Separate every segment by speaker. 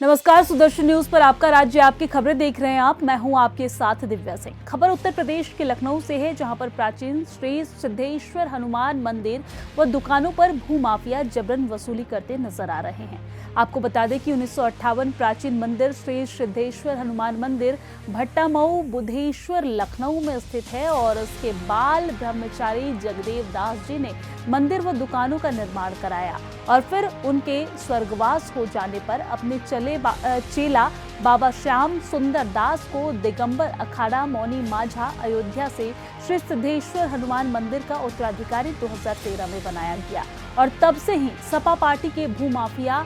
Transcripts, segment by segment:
Speaker 1: नमस्कार, सुदर्शन न्यूज पर आपका राज्य आपकी खबरें देख रहे हैं आप। मैं हूं आपके साथ दिव्या सिंह। खबर उत्तर प्रदेश के लखनऊ से है, जहां पर प्राचीन श्री सिद्धेश्वर हनुमान मंदिर व दुकानों पर भूमाफिया जबरन वसूली करते नजर आ रहे हैं। आपको बता दें कि 1958 प्राचीन मंदिर श्री सिद्धेश्वर हनुमान मंदिर भट्टामऊ बुधेश्वर लखनऊ में स्थित है और उसके बाल ब्रह्मचारी जगदेव दास जी ने मंदिर व दुकानों का निर्माण कराया और फिर उनके स्वर्गवास हो जाने पर अपने चेला बाबा श्याम सुंदर दास को दिगंबर अखाड़ा मौनी माझा अयोध्या से श्री सिद्धेश्वर हनुमान मंदिर का उत्तराधिकारी 2013 में बनाया गया और तब से ही सपा पार्टी के भूमाफिया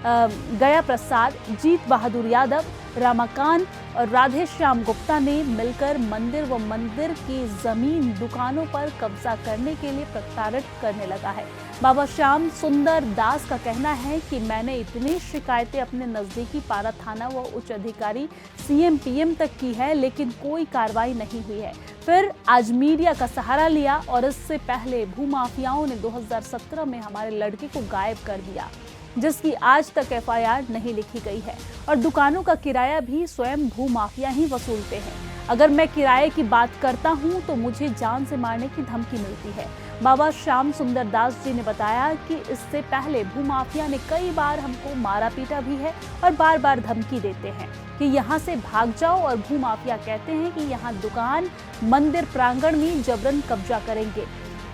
Speaker 1: गया प्रसाद, जीत बहादुर यादव, रामाकांत और राधे श्याम गुप्ता ने मिलकर मंदिर व मंदिर की जमीन दुकानों पर कब्जा करने के लिए प्रताड़ित करने लगा है। बाबा श्याम सुंदर दास का कहना है कि मैंने इतनी शिकायतें अपने नजदीकी पारा थाना व उच्च अधिकारी सीएम पीएम तक की है, लेकिन कोई कार्रवाई नहीं हुई है। फिर आज मीडिया का सहारा लिया और इससे पहले भूमाफियाओं ने 2017 में हमारे लड़के को गायब कर दिया, जिसकी आज तक एफआईआर नहीं लिखी गई है और दुकानों का किराया भी स्वयं भूमाफिया ही वसूलते हैं। अगर मैं किराए की बात करता हूं तो मुझे जान से मारने की धमकी मिलती है। बाबा श्याम सुंदर दास जी ने बताया कि इससे पहले भूमाफिया ने कई बार हमको मारा पीटा भी है और बार बार धमकी देते हैं कि यहाँ से भाग जाओ और भूमाफिया कहते हैं कि यहाँ दुकान मंदिर प्रांगण में जबरन कब्जा करेंगे,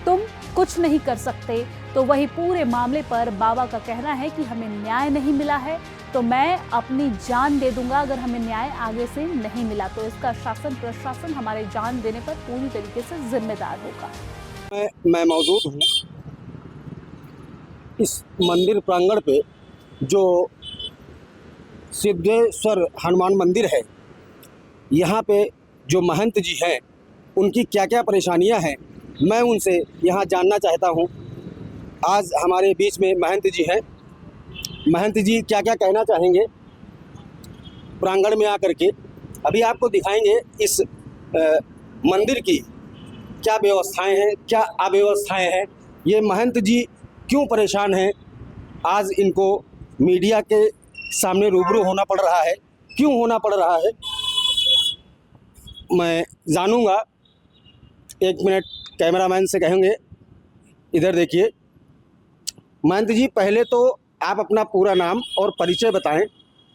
Speaker 1: तुम कुछ नहीं कर सकते। तो वही पूरे मामले पर बाबा का कहना है कि हमें न्याय नहीं मिला है तो मैं अपनी जान दे दूंगा अगर हमें न्याय आगे से नहीं मिला तो इसका शासन प्रशासन हमारे जान देने पर पूरी तरीके से जिम्मेदार होगा।
Speaker 2: मैं मौजूद हूँ इस मंदिर प्रांगण पे जो सिद्धेश्वर हनुमान मंदिर है। यहाँ पे जो महंत जी हैं उनकी क्या क्या परेशानियाँ हैं मैं उनसे यहाँ जानना चाहता हूँ। आज हमारे बीच में महंत जी हैं। महंत जी क्या क्या कहना चाहेंगे प्रांगण में आकर के? अभी आपको दिखाएंगे इस मंदिर की क्या व्यवस्थाएं हैं, क्या अव्यवस्थाएं हैं, ये महंत जी क्यों परेशान हैं, आज इनको मीडिया के सामने रूबरू होना पड़ रहा है, क्यों होना पड़ रहा है मैं जानूंगा। एक मिनट कैमरामैन से कहेंगे, इधर देखिए। महंत जी, पहले तो आप अपना पूरा नाम और परिचय बताएं,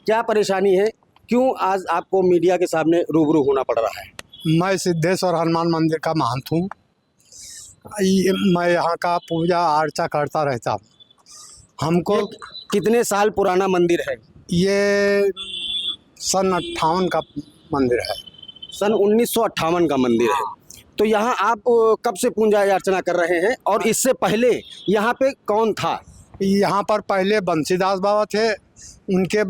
Speaker 2: क्या परेशानी है, क्यों आज आपको मीडिया के सामने रूबरू होना पड़ रहा है?
Speaker 3: मैं सिद्धेश्वर हनुमान मंदिर का महंत हूँ। मैं यहाँ का पूजा अर्चा करता रहता हूँ। हमको
Speaker 2: कितने साल पुराना मंदिर है?
Speaker 3: ये सन 58 का मंदिर है।
Speaker 2: सन 1958 का मंदिर है। तो यहाँ आप कब से पूजा अर्चना कर रहे हैं और इससे पहले यहाँ पे कौन था?
Speaker 3: यहाँ पर पहले बंसीदास बाबा थे, उनके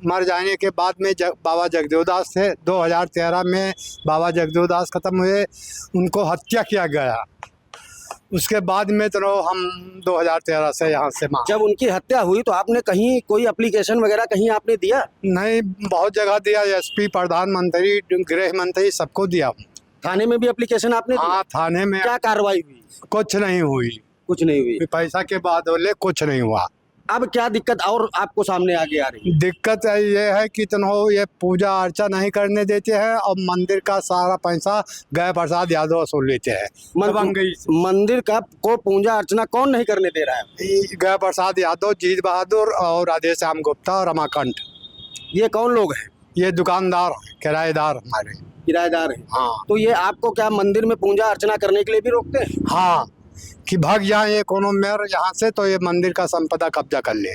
Speaker 3: मर जाने के बाद में बाबा जगदेव दास थे। 2013 में बाबा जगदेव दास खत्म हुए, उनको हत्या किया गया। उसके बाद में तो हम 2013 से यहाँ से
Speaker 2: जब उनकी हत्या हुई तो आपने कहीं कोई एप्लीकेशन वगैरह कहीं आपने दिया?
Speaker 3: नहीं, बहुत जगह दिया, एसपी, प्रधानमंत्री, गृह मंत्री, सबको दिया।
Speaker 2: थाने में भी एप्लीकेशन आपने दिया?
Speaker 3: हाँ, थाने में। क्या
Speaker 2: कार्रवाई हुई?
Speaker 3: कुछ नहीं हुई।
Speaker 2: कुछ नहीं हुई।
Speaker 3: पैसा के बाद बोले कुछ नहीं हुआ।
Speaker 2: अब क्या दिक्कत और आपको सामने आगे आ रही है?
Speaker 3: दिक्कत ये है कि ये पूजा अर्चा नहीं करने देते हैं और मंदिर का सारा पैसा गया प्रसाद यादव वसूल लेते हैं।
Speaker 2: मंदिर का को पूजा अर्चना कौन नहीं करने दे रहा है?
Speaker 3: गया प्रसाद यादव, जीत बहादुर और राधे श्याम गुप्ता और रमाकांत।
Speaker 2: ये कौन लोग हैं?
Speaker 3: ये दुकानदार, किराएदार, हमारे
Speaker 2: किराएदार हैं।
Speaker 3: हाँ।
Speaker 2: तो ये आपको क्या मंदिर में पूजा अर्चना करने के लिए भी रोकते हैं?
Speaker 3: हाँ, कि भाग जाए ये कोनो मेयर यहाँ से तो ये मंदिर का संपदा कब्जा कर ले।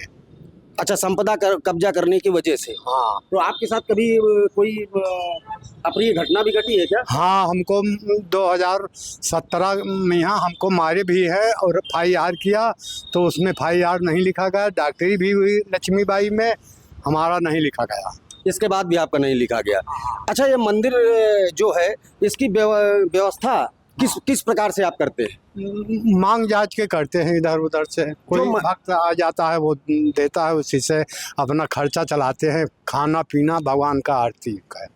Speaker 2: अच्छा, संपदा कब्जा करने की वजह से।
Speaker 3: हाँ।
Speaker 2: तो आपके साथ कभी कोई अप्रिय घटना भी घटी है क्या?
Speaker 3: हाँ, हमको 2017 में यहाँ हमको मारे भी है और FIR किया तो उसमें FIR नहीं लिखा गया। डॉक्टरी भी हुई लक्ष्मीबाई में, हमारा नहीं लिखा गया।
Speaker 2: इसके बाद भी आपका नहीं लिखा गया। अच्छा, ये मंदिर जो है इसकी व्यवस्था किस प्रकार से आप करते हैं?
Speaker 3: मांग जांच के करते हैं, इधर उधर से कोई भक्त आ जाता है वो देता है, उसी से अपना खर्चा चलाते हैं, खाना पीना भगवान का आरती का।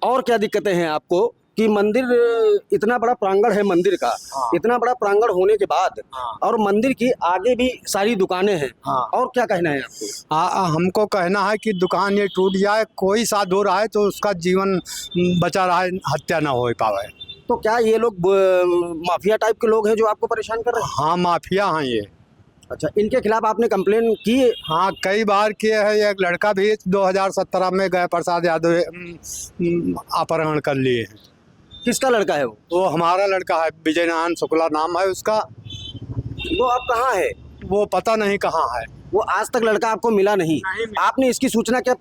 Speaker 2: और क्या दिक्कतें हैं आपको कि मंदिर इतना बड़ा प्रांगण है मंदिर का,
Speaker 3: हाँ।
Speaker 2: इतना बड़ा प्रांगण होने के बाद
Speaker 3: हाँ।
Speaker 2: और मंदिर की आगे भी सारी दुकानें हैं,
Speaker 3: हाँ।
Speaker 2: और क्या कहना है आपको?
Speaker 3: हमको कहना है कि दुकान ये टूट जाए, कोई साथ हो रहा है तो उसका जीवन बचा रहा है, हत्या ना हो पावे।
Speaker 2: तो क्या ये लोग माफिया टाइप के लोग हैं जो आपको परेशान कर रहे हैं?
Speaker 3: हाँ, माफिया हैं ये।
Speaker 2: अच्छा, इनके खिलाफ आपने कंप्लेन की?
Speaker 3: हाँ, कई बार किए हैं। एक लड़का भी 2017 में गए प्रसाद यादव अपहरण कर लिए हैं।
Speaker 2: किसका लड़का है वो?
Speaker 3: वो हमारा लड़का है, विजय नारायण शुक्ला नाम है उसका।
Speaker 2: वो अब कहाँ है?
Speaker 3: वो पता नहीं कहाँ है।
Speaker 2: वो आज तक लड़का आपको मिला नहीं?
Speaker 3: नहीं मिला।
Speaker 2: आपने इसकी सूचना क्या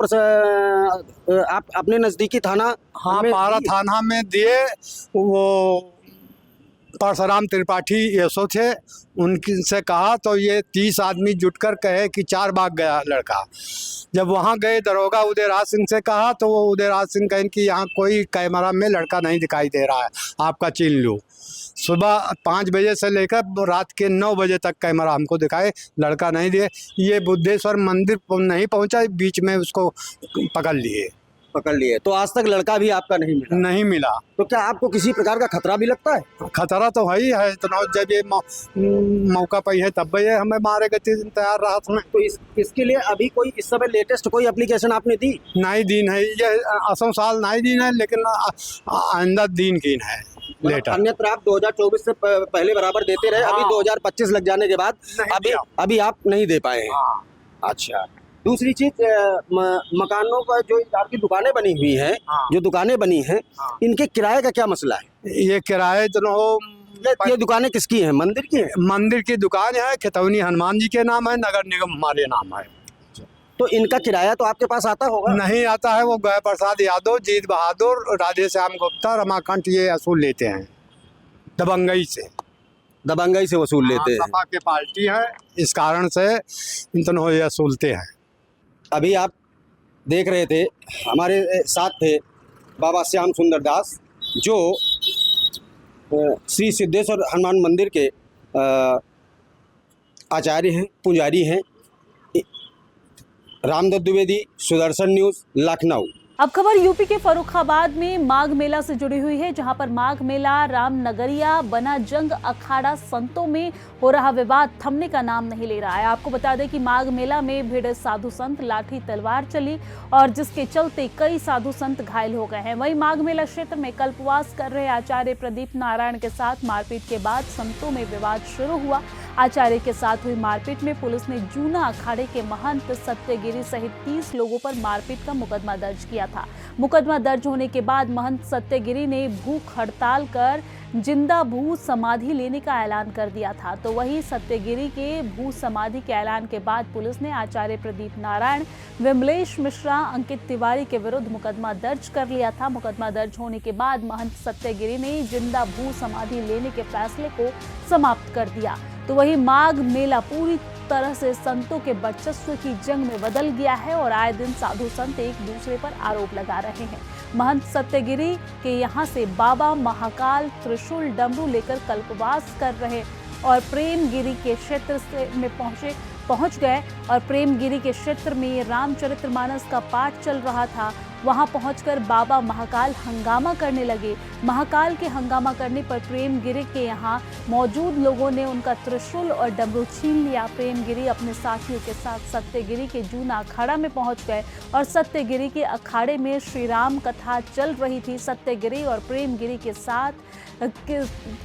Speaker 2: आप अपने नजदीकी थाना?
Speaker 3: हाँ,
Speaker 2: में
Speaker 3: पारा
Speaker 2: दी?
Speaker 3: थाना में दिए। वो परशुराम त्रिपाठी एसओ थे, उनसे कहा तो ये 30 आदमी जुटकर कहे कि 4 भाग गया लड़का। जब वहाँ गए दरोगा उदयराज सिंह से कहा तो वो उदयराज सिंह कहें कि यहाँ कोई कैमरा में लड़का नहीं दिखाई दे रहा है, आपका चिन्ह लो। सुबह 5 बजे से लेकर रात के 9 बजे तक कैमरा हमको दिखाए, लड़का नहीं दिए। ये बुद्धेश्वर मंदिर नहीं पहुँचा, बीच में उसको पकड़ लिए।
Speaker 2: तो आज तक लड़का भी आपका नहीं मिला?
Speaker 3: नहीं मिला।
Speaker 2: तो क्या आपको किसी प्रकार का खतरा भी लगता है?
Speaker 3: खतरा तो है ही है, इतना जब ये मौका पाई है तब ये हमें मारे गए तैयार रहा था।
Speaker 2: तो इसके लिए अभी कोई इस समय लेटेस्ट कोई एप्लीकेशन आपने दी?
Speaker 3: नहीं दिन है ये, असम साल नहीं दिन है, लेकिन आइंदा दिन की है लेटर।
Speaker 2: अन्यत्र आप 2024 से पहले बराबर देते रहे।
Speaker 3: हाँ।
Speaker 2: अभी 2025 लग जाने के बाद
Speaker 3: नहीं दिया।
Speaker 2: अभी आप नहीं दे पाए हैं।
Speaker 3: हाँ।
Speaker 2: अच्छा, दूसरी चीज, मकानों पर जो आपकी दुकानें बनी हुई हैं,
Speaker 3: हाँ।
Speaker 2: जो दुकानें बनी हैं,
Speaker 3: हाँ।
Speaker 2: इनके किराए का क्या मसला है?
Speaker 3: ये किराए तो
Speaker 2: ये दुकानें किसकी हैं? मंदिर की हैं?
Speaker 3: मंदिर की दुकान है, खितौनी हनुमान जी के नाम है, नगर निगम हमारे नाम है।
Speaker 2: तो इनका किराया तो आपके पास आता होगा?
Speaker 3: नहीं आता है, वो गए प्रसाद यादव, जीत बहादुर, राधे श्याम गुप्ता, रमाकांत ये असूल लेते हैं दबंगई से
Speaker 2: वसूल लेते हैं।
Speaker 3: सपा के पार्टी है, इस कारण से इतना ये असूलते हैं।
Speaker 2: अभी आप देख रहे थे, हमारे साथ थे बाबा श्याम सुंदर दास, जो श्री सिद्धेश्वर हनुमान मंदिर के आचार्य हैं, पुजारी हैं। रामदत्त द्विवेदी, सुदर्शन न्यूज़, लखनऊ।
Speaker 1: अब खबर यूपी के फर्रुखाबाद में माघ मेला से जुड़ी हुई है, जहां पर माघ मेला रामनगरिया बना जंग अखाड़ा संतों में हो रहा विवाद थमने का नाम नहीं ले रहा है। आपको बता दें कि माघ मेला में भिड़े साधु संत लाठी तलवार चली और जिसके चलते कई साधु संत घायल हो गए हैं। वहीं माघ मेला क्षेत्र में कल्पवास कर रहे आचार्य प्रदीप नारायण के साथ मारपीट के बाद संतों में विवाद शुरू हुआ। आचार्य के साथ हुई मारपीट में पुलिस ने जूना अखाड़े के महंत सत्यगिरी सहित 30 लोगों पर मारपीट का मुकदमा दर्ज किया था। मुकदमा दर्ज होने के बाद महंत सत्यगिरी ने भूख हड़ताल कर जिंदा भू समाधि लेने का ऐलान कर दिया था। तो वहीं सत्यगिरी के भू समाधि के ऐलान के बाद पुलिस ने आचार्य प्रदीप नारायण, विमलेश मिश्रा, अंकित तिवारी के विरुद्ध मुकदमा दर्ज कर लिया था। मुकदमा दर्ज होने के बाद महंत सत्यगिरी ने जिंदा भू समाधि लेने के फैसले को समाप्त कर दिया। तो वहीं माघ मेला पूरी तरह से संतों के वर्चस्व की जंग में बदल गया है और आए दिन साधु संत एक दूसरे पर आरोप लगा रहे हैं। महंत सत्यगिरी के यहाँ से बाबा महाकाल त्रिशूल डमरू लेकर कल्पवास कर रहे और प्रेमगिरी के क्षेत्र में पहुंच गए और प्रेमगिरी के क्षेत्र में रामचरितमानस का पाठ चल रहा था। वहां पहुंचकर बाबा महाकाल हंगामा करने लगे। महाकाल के हंगामा करने पर प्रेमगिरी के यहां मौजूद लोगों ने उनका त्रिशूल और डमरू छीन लिया। प्रेमगिरी अपने साथियों के साथ सत्यगिरी के जूना अखाड़ा में पहुंच गए और सत्यगिरी के अखाड़े में श्री राम कथा चल रही थी। सत्यगिरी और प्रेमगिरी के साथ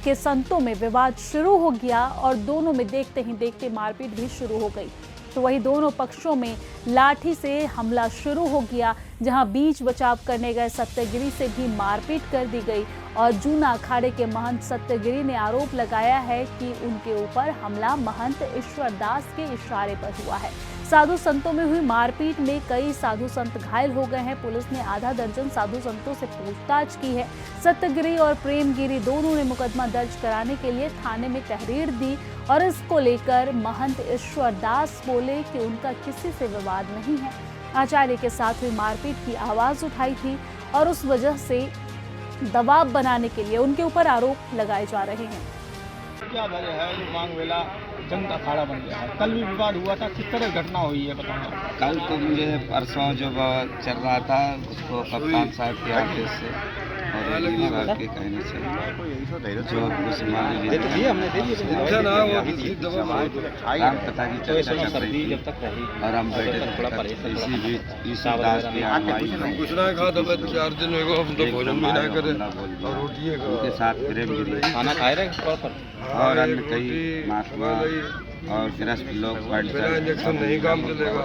Speaker 1: के संतों में विवाद शुरू हो गया और दोनों में देखते ही देखते मारपीट भी शुरू हो गई। तो वही दोनों पक्षों में लाठी से हमला शुरू हो गया, जहां बीच बचाव करने गए सत्यगिरी से भी मारपीट कर दी गई और जूना अखाड़े के महंत सत्यगिरी ने आरोप लगाया है कि उनके ऊपर हमला महंत ईश्वर दास के इशारे पर हुआ है। साधु संतों में हुई मारपीट में कई साधु संत घायल हो गए हैं। पुलिस ने आधा दर्जन साधु संतों से पूछताछ की है। सत्यगिरी और प्रेमगिरी दोनों ने मुकदमा दर्ज कराने के लिए थाने में तहरीर दी और इसको लेकर महंत ईश्वर दास बोले कि उनका किसी से विवाद नहीं है। आचार्य के साथ हुई मारपीट की आवाज उठाई थी और उस वजह से दबाव बनाने के लिए उनके ऊपर आरोप लगाए जा रहे हैं।
Speaker 4: क्या वजह है जो माघ मेला जंग अखाड़ा बन गया है? कल भी विवाद हुआ था, किस तरह घटना हुई है बताना।
Speaker 5: कल तो मुझे परसों जो चल रहा था उसको कप्तान साहब के आदेश से और ये बात के कहने से जो हमको सामान राम कथा की चर्चा चल रही थी और हम बैठे थे इसी बीच इस दास की
Speaker 6: कुछ ना खा दबे तो 4 दिन में हम तो भोजन भी ना करे और रोटी
Speaker 5: उनके साथ प्रेम गिरी
Speaker 4: खाना खाए रहे
Speaker 5: और अन्य कई महात्मा और गृहस्थ लोग
Speaker 6: इंजेक्शन नहीं काम चलेगा।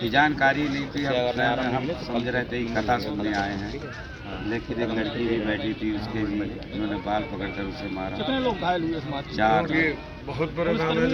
Speaker 5: ये जानकारी नहीं थी, हम समझ रहे थे कि कथा सुनने आए हैं, लेकिन एक लड़की भी बैठी थी, उसके भी उन्होंने बाल पकड़कर उसे मारा।
Speaker 4: कितने लोग घायल हुए इस मामले में?
Speaker 5: 4
Speaker 6: बहुत परेशान है।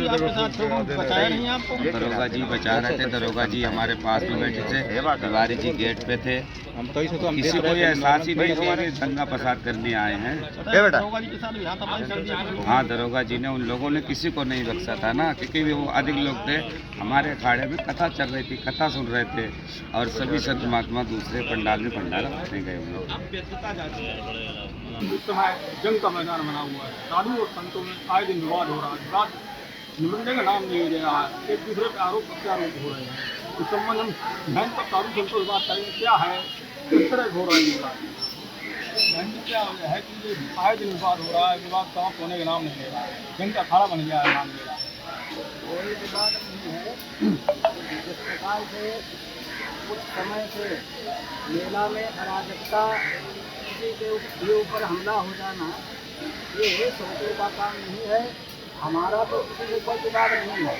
Speaker 4: बचाया नहीं आपको?
Speaker 5: दरोगा जी बचा रहे थे, दरोगा जी हमारे पास में बैठे थे, तिवारी जी गेट पे थे।
Speaker 4: हम तो इसे तो हम
Speaker 5: किसी को ये एहसास ही नहीं किया कि दंगा फसाद करने आए हैं।
Speaker 4: दरोगा जी के साथ भी हाथापाई कर दिया?
Speaker 5: हाँ, दरोगा जी ने उन लोगों ने किसी को नहीं बख्शा था ना, क्योंकि वो अधिक लोग थे। हमारे अखाड़े में कथा चल रही थी, कथा सुन रहे थे और सभी संत महात्मा दूसरे पंडाल में भंडारा करने गए हुए।
Speaker 4: इस समय जंग का मैदान बना हुआ है, साधु और संतों में आए दिन विवाद हो रहा है, विवाद निबंधने का नाम नहीं ले रहा है, एक दूसरे पर आरोप प्रत्यारोप हो रहे हैं। इस संबंध हम बहन पर साधु संतों से बात करेंगे, क्या है, किस तरह हो रहा है ये बात। बहन जी, क्या है कि ये आए दिन विवाद हो रहा है, विवाद समाप्त होने का नाम नहीं ले रहा है, जंग का अखाड़ा बन गया है, नाम ले रहा है।
Speaker 7: कोई विवाद नहीं है। जिस प्रकार से कुछ समय से मेला में अराजकता, किसी के ऊपर हमला हो जाना, ये सोचे का काम नहीं है। हमारा तो किसी से कोई विवाद नहीं है।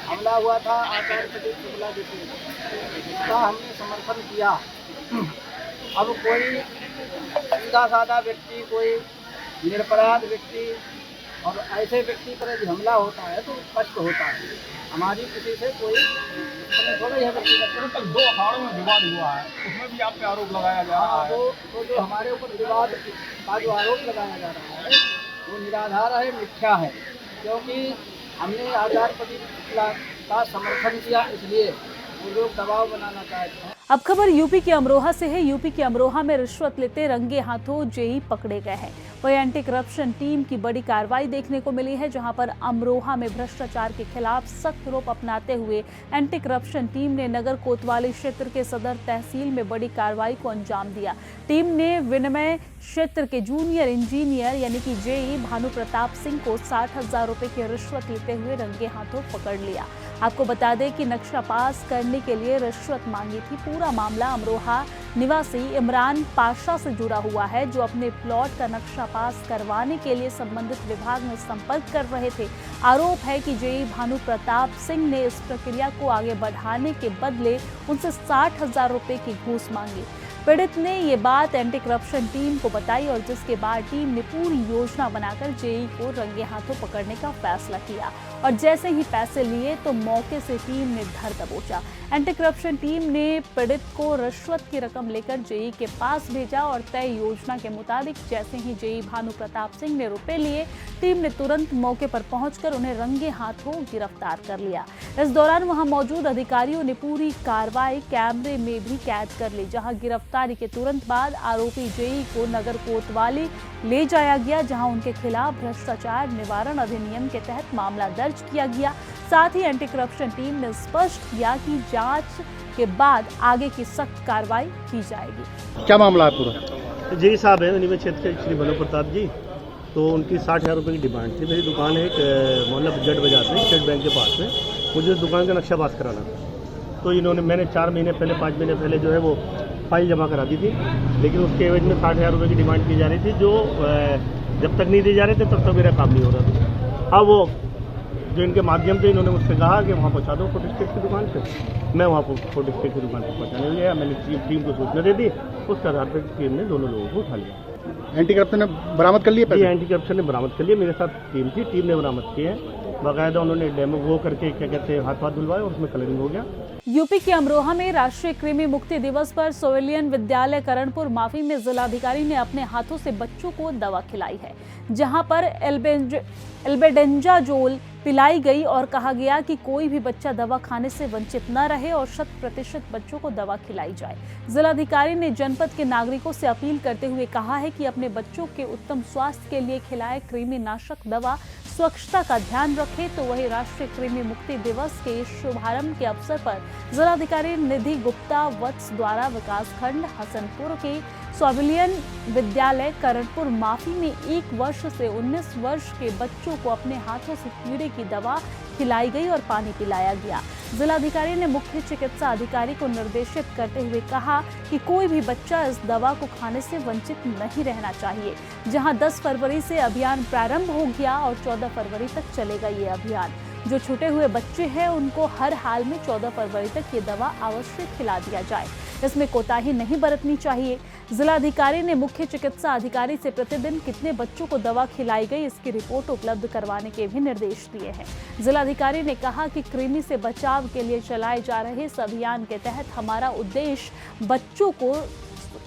Speaker 7: हमला हुआ था आचार्य प्रदीप शुक्ला जी से, जिसका हमने समर्थन किया। अब कोई सीधा साधा व्यक्ति, कोई निरपराध व्यक्ति और ऐसे व्यक्ति पर यदि हमला होता है तो कष्ट होता है। हमारी किसी से कोई थोड़ा यह व्यक्तिगत
Speaker 4: तक 2 अखाड़ों में विवाद हुआ है, उसमें भी आप पे आरोप लगाया जा रहा है।
Speaker 7: तो जो हमारे ऊपर विवाद का जो आरोप लगाया जा रहा है वो निराधार है, मिथ्या है, क्योंकि हमने आचार्य प्रदीप शुक्ला का समर्थन किया, इसलिए वो लोग दबाव बनाना चाहते हैं।
Speaker 1: अब खबर यूपी के अमरोहा से है। यूपी के अमरोहा में रिश्वत लेते रंगे हाथों जेई पकड़े गए हैं। वही एंटी करप्शन टीम की बड़ी कार्रवाई देखने को मिली है, जहां पर अमरोहा में भ्रष्टाचार के खिलाफ सख्त रूप अपनाते हुए एंटी करप्शन टीम ने नगर कोतवाली क्षेत्र के सदर तहसील में बड़ी कार्रवाई को अंजाम दिया। टीम ने विनिमय क्षेत्र के जूनियर इंजीनियर यानी कि जेई भानु प्रताप सिंह को 60,000 रुपए की रिश्वत लेते हुए रंगे हाथों पकड़ लिया। आपको बता दें कि नक्शा पास करने के लिए रिश्वत मांगी थी। पूरा मामला अमरोहा निवासी इमरान पाशा से जुड़ा हुआ है, जो अपने प्लॉट का नक्शा पास करवाने के लिए संबंधित विभाग में संपर्क कर रहे थे। आरोप है कि जेई भानु प्रताप सिंह ने इस प्रक्रिया को आगे बढ़ाने के बदले उनसे 60,000 रुपए की घूस मांगी। पीड़ित ने ये बात एंटी करप्शन टीम को बताई और जिसके बाद टीम ने पूरी योजना बनाकर जेई को रंगे हाथों पकड़ने का फैसला किया और जैसे ही पैसे लिए तो मौके से टीम ने धर दबोचा। एंटी करप्शन टीम ने पीड़ित को रिश्वत की रकम लेकर जेई के पास भेजा और तय योजना के मुताबिक जैसे ही जेई भानु प्रताप सिंह ने रुपए लिए, टीम ने तुरंत मौके पर पहुंचकर उन्हें रंगे हाथों गिरफ्तार कर लिया। इस दौरान वहां मौजूद अधिकारियों ने पूरी कार्रवाई कैमरे में भी कैद कर ली, जहां गिरफ्तारी के तुरंत बाद आरोपी जेई को नगर कोतवाली ले जाया गया, जहां उनके खिलाफ भ्रष्टाचार निवारण अधिनियम के तहत मामला दर्ज किया गया। साथ ही एंटी करप्शन टीम ने स्पष्ट किया कि जांच के बाद आगे की सख्त कार्रवाई की जाएगी।
Speaker 3: क्या मामला है पूरा?
Speaker 8: जी साहब है निवेश क्षेत्र के श्री भानु प्रताप जी, तो उनकी 60,000 रुपये की डिमांड थी। मेरी दुकान है एक मोहल्ला जट बाजार में, स्टेट बैंक के पास में। मुझे उस दुकान का नक्शा पास कराना था, तो इन्होंने मैंने 4 महीने पहले 5 महीने पहले जो है वो फाइल जमा करा दी थी, लेकिन उसके एवज में 60,000 रुपये की डिमांड की जा रही थी, जो जब तक नहीं दी जा रहे थे तब तक मेरा काम नहीं हो रहा था। अब वो जो इनके माध्यम से इन्होंने मुझसे कहा कि वहाँ पहुँचा दो फोटो स्टेट की दुकान पे, मैं वहाँ फोटो स्टेट की दुकान पर पहुँचाने गया। मैंने टीम को सूचना दे दी, उसके आधार पर टीम ने दोनों लोगों को उठा लिया।
Speaker 3: एंटी करप्शन ने बरामद कर लिए?
Speaker 8: एंटी करप्शन ने बरामद कर लिए, मेरे साथ टीम थी, टीम ने बरामद किए हैं। बाकायदा उन्होंने डेमो वो करके क्या कहते हैं हाथ धुलवाए और उसमें कलरिंग हो गया।
Speaker 1: यूपी के अमरोहा में राष्ट्रीय कृमि मुक्ति दिवस पर सिविलियन विद्यालय करणपुर माफी में जिलाधिकारी ने अपने हाथों से बच्चों को दवा खिलाई है, जहां पर एल्बेंडाजोल पिलाई गई और कहा गया कि कोई भी बच्चा दवा खाने से वंचित न रहे और 100% बच्चों को दवा खिलाई जाए। जिलाधिकारी ने जनपद के नागरिकों से अपील करते हुए कहा है कि अपने बच्चों के उत्तम स्वास्थ्य के लिए खिलाए कृमिनाशक दवा, स्वच्छता का ध्यान रखें। तो वही राष्ट्रीय कृमि मुक्ति दिवस के शुभारंभ के अवसर पर जिलाधिकारी निधि गुप्ता वत्स द्वारा विकासखंड हसनपुर के सोविलियन विद्यालय करणपुर माफी में 1 वर्ष से 19 वर्ष के बच्चों को अपने हाथों से कीड़े की दवा खिलाई गई और पानी पिलाया गया। जिलाधिकारी ने मुख्य चिकित्सा अधिकारी को निर्देशित करते हुए कहा कि कोई भी बच्चा इस दवा को खाने से वंचित नहीं रहना चाहिए। जहां 10 फरवरी से अभियान प्रारंभ हो गया और 14 फरवरी तक चलेगा ये अभियान। जो छूटे हुए बच्चे हैं उनको हर हाल में 14 फरवरी तक ये दवा अवश्य खिला दिया जाए। इसमें कोताही नहीं बरतनी चाहिए। जिलाधिकारी ने मुख्य चिकित्सा अधिकारी से प्रतिदिन कितने बच्चों को दवा खिलाई गई इसकी रिपोर्ट उपलब्ध करवाने के भी निर्देश दिए हैं। जिलाधिकारी ने कहा कि कृमि से बचाव के लिए चलाए जा रहे इस अभियान के तहत हमारा उद्देश्य बच्चों को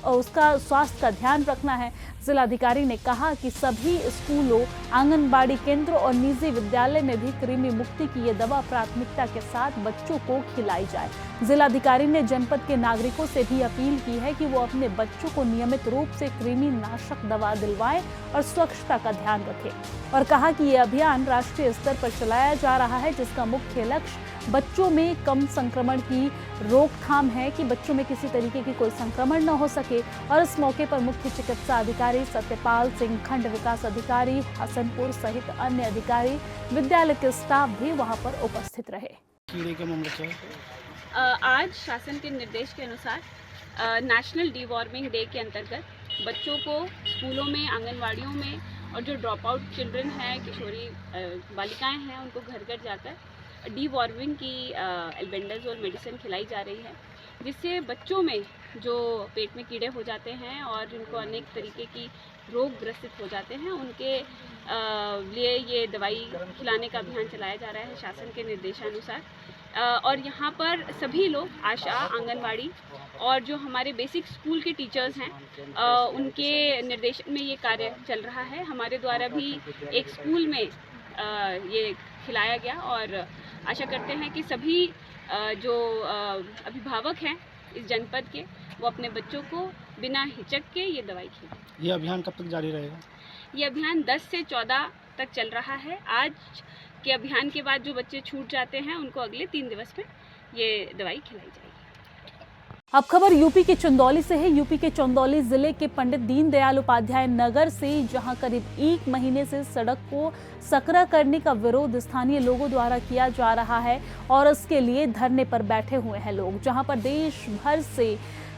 Speaker 1: उसका स्वास्थ्य का ध्यान रखना है। जिलाधिकारी ने कहा कि सभी स्कूलों, आंगनबाड़ी केंद्र और निजी विद्यालय में भी कृमि मुक्ति की ये दवा प्राथमिकता के साथ बच्चों को खिलाई जाए। जिलाधिकारी ने जनपद के नागरिकों से भी अपील की है कि वो अपने बच्चों को नियमित रूप से कृमि नाशक दवा दिलवाएं और स्वच्छता का ध्यान रखें और कहा कि ये अभियान राष्ट्रीय स्तर पर चलाया जा रहा है जिसका मुख्य लक्ष्य बच्चों में कम संक्रमण की रोकथाम है कि बच्चों में किसी तरीके की कोई संक्रमण न हो सके। और इस मौके पर मुख्य चिकित्सा अधिकारी सत्यपाल सिंह, खंड विकास अधिकारी हसनपुर सहित अन्य अधिकारी, विद्यालय के स्टाफ भी वहां पर उपस्थित रहे।
Speaker 7: कीड़े का मामला क्या है?
Speaker 9: आज शासन के निर्देश के अनुसार नेशनल डीवॉर्मिंग डे के अंतर्गत बच्चों को स्कूलों में, आंगनवाड़ियों में और जो ड्रॉप आउट चिल्ड्रन हैं, किशोरी बालिकाएं हैं, उनको घर घर जाकर डीवॉर्मिंग की एल्बेंडाजोल मेडिसिन खिलाई जा रही है, जिससे बच्चों में जो पेट में कीड़े हो जाते हैं और जिनको अनेक तरीके की रोग ग्रसित हो जाते हैं उनके लिए ये दवाई खिलाने का अभियान चलाया जा रहा है शासन के निर्देशानुसार। और यहाँ पर सभी लोग, आशा, आंगनवाड़ी और जो हमारे बेसिक स्कूल के टीचर्स हैं, उनके निर्देशन में ये कार्य चल रहा है। हमारे द्वारा भी एक स्कूल में ये खिलाया गया और आशा करते हैं कि सभी जो अभिभावक हैं इस जनपद के, वो अपने बच्चों को बिना हिचक के ये दवाई खिलाएं।
Speaker 7: ये अभियान कब तक जारी रहेगा?
Speaker 9: ये अभियान 10 से 14 तक चल रहा है। आज के अभियान के बाद जो बच्चे छूट जाते हैं उनको अगले 3 दिवस में ये दवाई खिलाई जाएगी।
Speaker 1: अब खबर यूपी के चंदौली से है। यूपी के चंदौली जिले के पंडित दीनदयाल उपाध्याय नगर से, जहां करीब 1 महीने से सड़क को सकरा करने का विरोध स्थानीय लोगों द्वारा किया जा रहा है और इसके लिए धरने पर बैठे हुए हैं लोग। जहां पर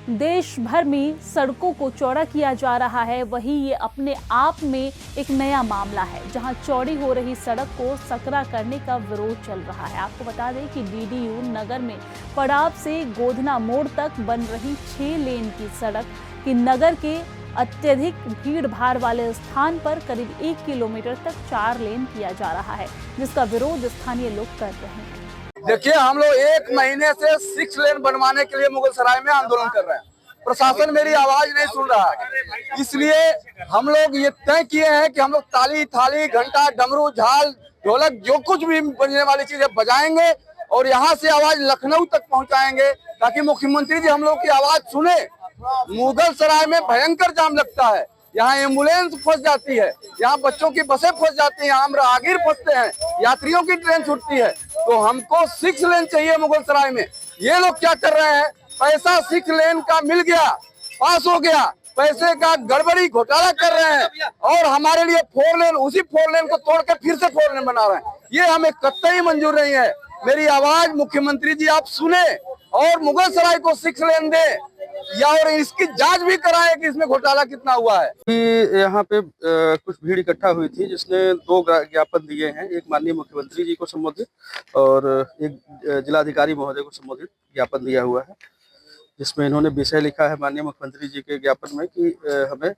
Speaker 1: देश भर में सड़कों को चौड़ा किया जा रहा है, वहीं ये अपने आप में एक नया मामला है जहां चौड़ी हो रही सड़क को सकरा करने का विरोध चल रहा है। आपको बता दें कि डीडीयू नगर में पड़ाव से गोधना मोड़ तक बन रही 6 लेन की सड़क की नगर के अत्यधिक भीड़ भाड़ वाले स्थान पर करीब 1 किलोमीटर तक 4 लेन किया जा रहा है, जिसका विरोध स्थानीय लोग कर रहे हैं।
Speaker 10: देखिए, हम लोग 1 महीने से 6 लेन बनवाने के लिए मुगलसराय में आंदोलन कर रहे हैं। प्रशासन मेरी आवाज नहीं सुन रहा है, इसलिए हम लोग ये तय किए हैं कि हम लोग ताली, थाली, घंटा, डमरू, झाल, ढोलक, जो कुछ भी बजने वाली चीजें बजाएंगे और यहाँ से आवाज लखनऊ तक पहुँचाएंगे ताकि मुख्यमंत्री जी हम लोग की आवाज सुने। मुगलसराय में भयंकर जाम लगता है, यहाँ एम्बुलेंस फंस जाती है, यहाँ बच्चों की बसें फंस जाती हैं, यहाँ राहगीर फंसते हैं, यात्रियों की ट्रेन छूटती है। तो हमको 6 लेन चाहिए मुगलसराय में। ये लोग क्या कर रहे हैं, पैसा 6 लेन का मिल गया, पास हो गया, पैसे का गड़बड़ी घोटाला कर रहे हैं और हमारे लिए 4 लेन, उसी 4 लेन को तोड़ के फिर से 4 लेन बना रहे हैं। ये हमें कतई मंजूर नहीं है। मेरी आवाज मुख्यमंत्री जी आप सुने और मुगलसराय को 6 लेन दे या और इसकी जांच भी कराएं कि इसमें घोटाला कितना हुआ है।
Speaker 11: यहाँ पे कुछ भीड़ इकट्ठा हुई थी जिसने 2 ज्ञापन दिए हैं, एक माननीय मुख्यमंत्री जी को संबोधित और एक जिलाधिकारी महोदय को संबोधित ज्ञापन दिया हुआ है, जिसमें इन्होंने विषय लिखा है माननीय मुख्यमंत्री जी के ज्ञापन में कि हमें